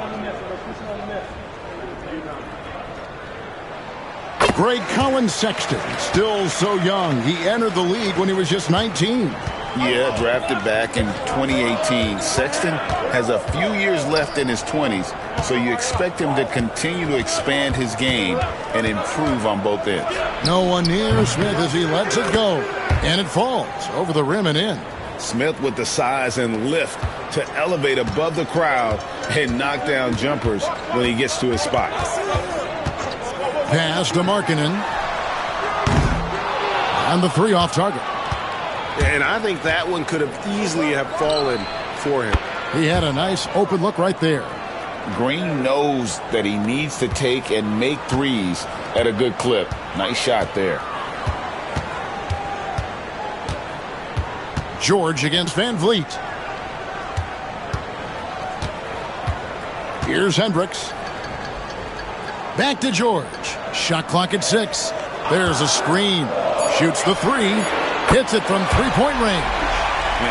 Great Colin Sexton, still so young. He entered the league when he was just 19.
Yeah, drafted back in 2018. Sexton has a few years left in his 20s, so you expect him to continue to expand his game and improve on both ends.
No one near Smith as he lets it go, and it falls over the rim and in.
Smith with the size and lift to elevate above the crowd and knock down jumpers when he gets to his spot.
Pass to Markkanen. And the three off target.
And I think that one could have easily have fallen for him.
He had a nice open look right there.
Green knows that he needs to take and make threes at a good clip. Nice shot there.
George against Van Vliet. Here's Hendricks. Back to George. Shot clock at 6. There's a screen. Shoots the three. Hits it from three-point range.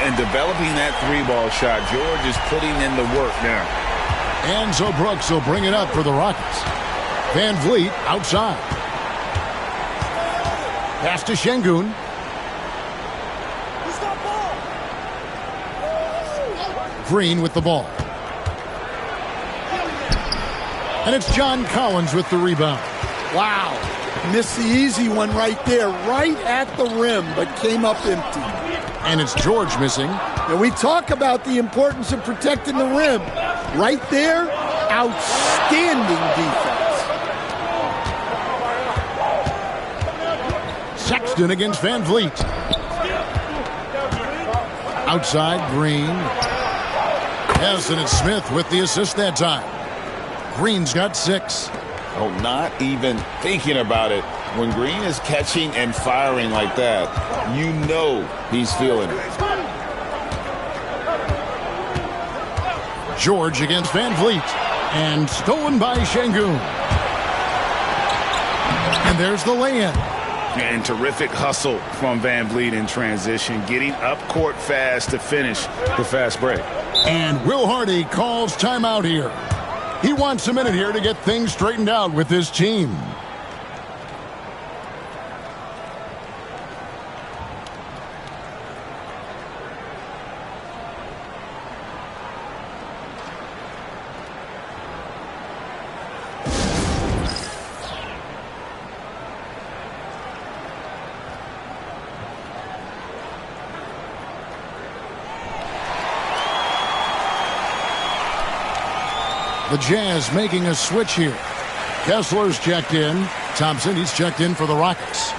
And developing that three-ball shot, George is putting in the work now.
And so Brooks will bring it up for the Rockets. Van Vliet outside. Pass to Şengün. Green with the ball. And it's John Collins with the rebound.
Wow. Missed the easy one right there, right at the rim, but came up empty.
And it's George missing.
And we talk about the importance of protecting the rim. Right there, outstanding defense.
Sexton against Van Vliet. Outside, Green. Yes, and it's Smith with the assist that time. Green's got 6.
Oh, not even thinking about it. When Green is catching and firing like that, you know he's feeling it.
George against Van Vliet. And stolen by Şengün. And there's the lay-in.
And terrific hustle from Van Vliet in transition, getting up court fast to finish the fast break.
And Will Hardy calls timeout here. He wants a minute here to get things straightened out with his team. The Jazz making a switch here. Kessler's checked in. Thompson, he's checked in for the Rockets.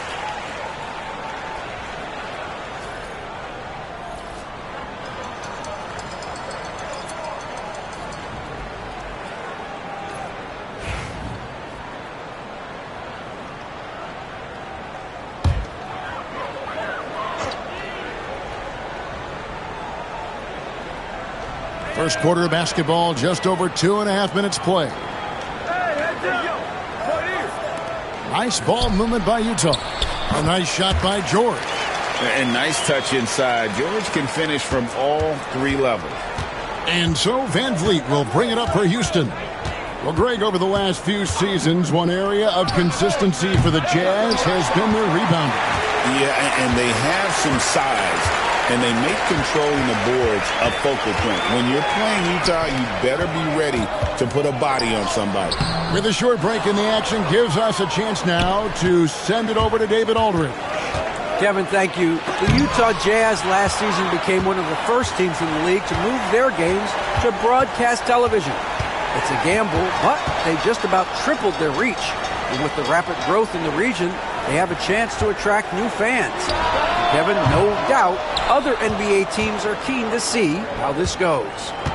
First quarter of basketball, just over 2.5 minutes play. Nice ball movement by Utah. A nice shot by George.
And nice touch inside. George can finish from all 3 levels.
And so Van Vliet will bring it up for Houston. Well, Greg, over the last few seasons, one area of consistency for the Jazz has been their rebounding.
Yeah, and they have some size, and they make controlling the boards a focal point. When you're playing Utah, you better be ready to put a body on somebody.
With a short break in the action, gives us a chance now to send it over to David Aldridge.
Kevin, thank you. The Utah Jazz last season became one of the first teams in the league to move their games to broadcast television. It's a gamble, but they just about tripled their reach. And with the rapid growth in the region, they have a chance to attract new fans. Kevin, no doubt, other NBA teams are keen to see how this goes.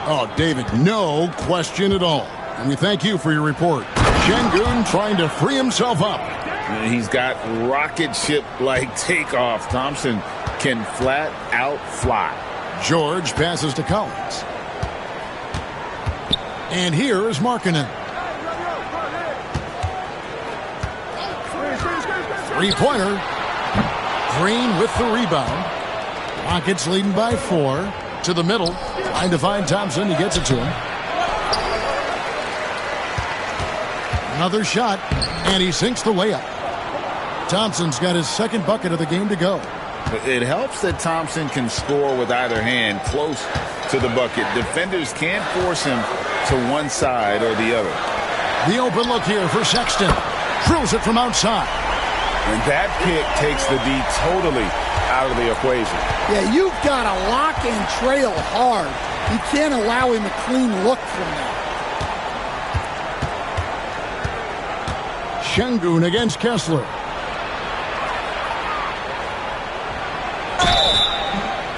Oh, David, no question at all. And we thank you for your report. Şengün trying to free himself up.
He's got rocket ship-like takeoff. Thompson can flat out fly.
George passes to Collins. And here is Markkanen. Three-pointer. Green with the rebound. Rockets leading by 4. To the middle. Trying to find Thompson. He gets it to him. Another shot. And he sinks the layup. Thompson's got his second bucket of the game to go.
It helps that Thompson can score with either hand close to the bucket. Defenders can't force him to one side or the other.
The open look here for Sexton. Drills it from outside.
And that pick takes the D totally out of the equation.
Yeah, you've got to lock and trail hard. You can't allow him a clean look from that.
Şengün against Kessler.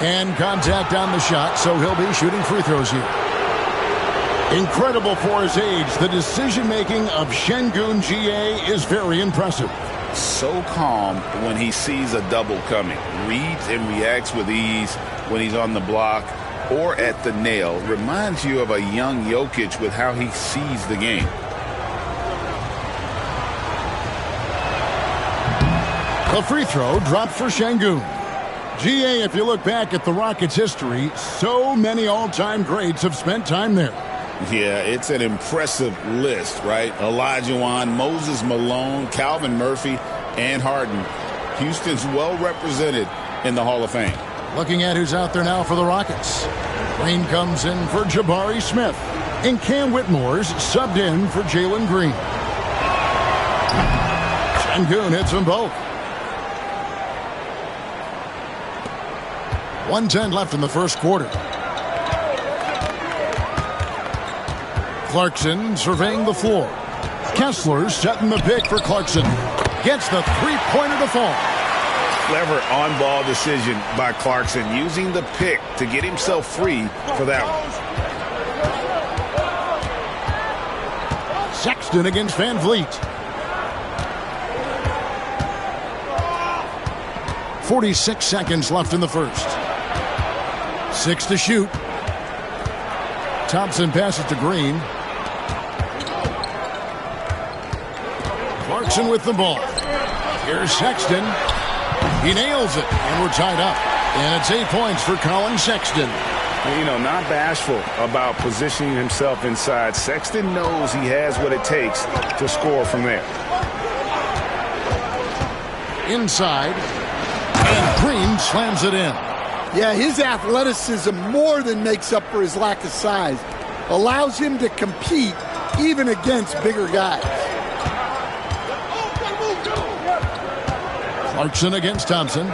And contact on the shot, so he'll be shooting free throws here. Incredible for his age. The decision-making of Şengün GA is very impressive.
So calm when he sees a double coming. Reads and reacts with ease when he's on the block or at the nail. Reminds you of a young Jokic with how he sees the game.
The free throw dropped for Şengün. GA, if you look back at the Rockets' history, so many all-time greats have spent time there.
Yeah, it's an impressive list, right? Olajuwon, Moses Malone, Calvin Murphy, and Harden. Houston's well represented in the Hall of Fame.
Looking at who's out there now for the Rockets. Green comes in for Jabari Smith. And Cam Whitmore's subbed in for Jalen Green. Şengün hits them both. 1:10 left in the first quarter. Clarkson surveying the floor. Kessler setting the pick for Clarkson. Gets the three-pointer to fall.
Clever on-ball decision by Clarkson, using the pick to get himself free for that one.
Sexton against Van Vliet. 46 seconds left in the first. 6 to shoot. Thompson passes to Green. Clarkson with the ball. Here's Sexton. He nails it, and we're tied up. And it's 8 points for Colin Sexton.
You know, not bashful about positioning himself inside. Sexton knows he has what it takes to score from there.
Inside. And Green slams it in.
Yeah, his athleticism more than makes up for his lack of size. Allows him to compete even against bigger guys.
Clarkson against Thompson.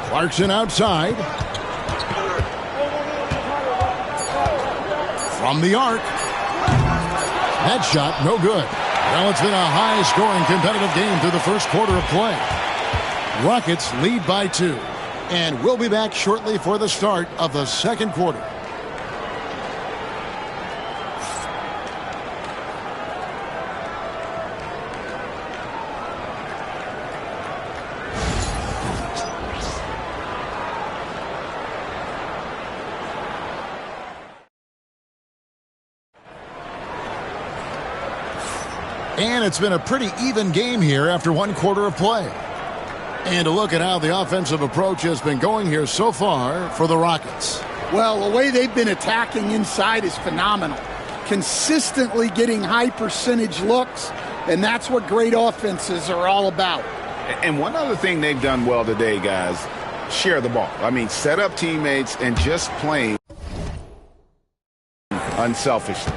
Clarkson outside. From the arc. That shot, no good. Well, it's been a high-scoring competitive game through the first quarter of play. Rockets lead by 2. And we'll be back shortly for the start of the second quarter. And it's been a pretty even game here after one quarter of play. And to look at how the offensive approach has been going here so far for the Rockets.
Well, the way they've been attacking inside is phenomenal. Consistently getting high percentage looks, and that's what great offenses are all about.
And one other thing they've done well today, guys, share the ball. I mean, set up teammates and just playing unselfishly.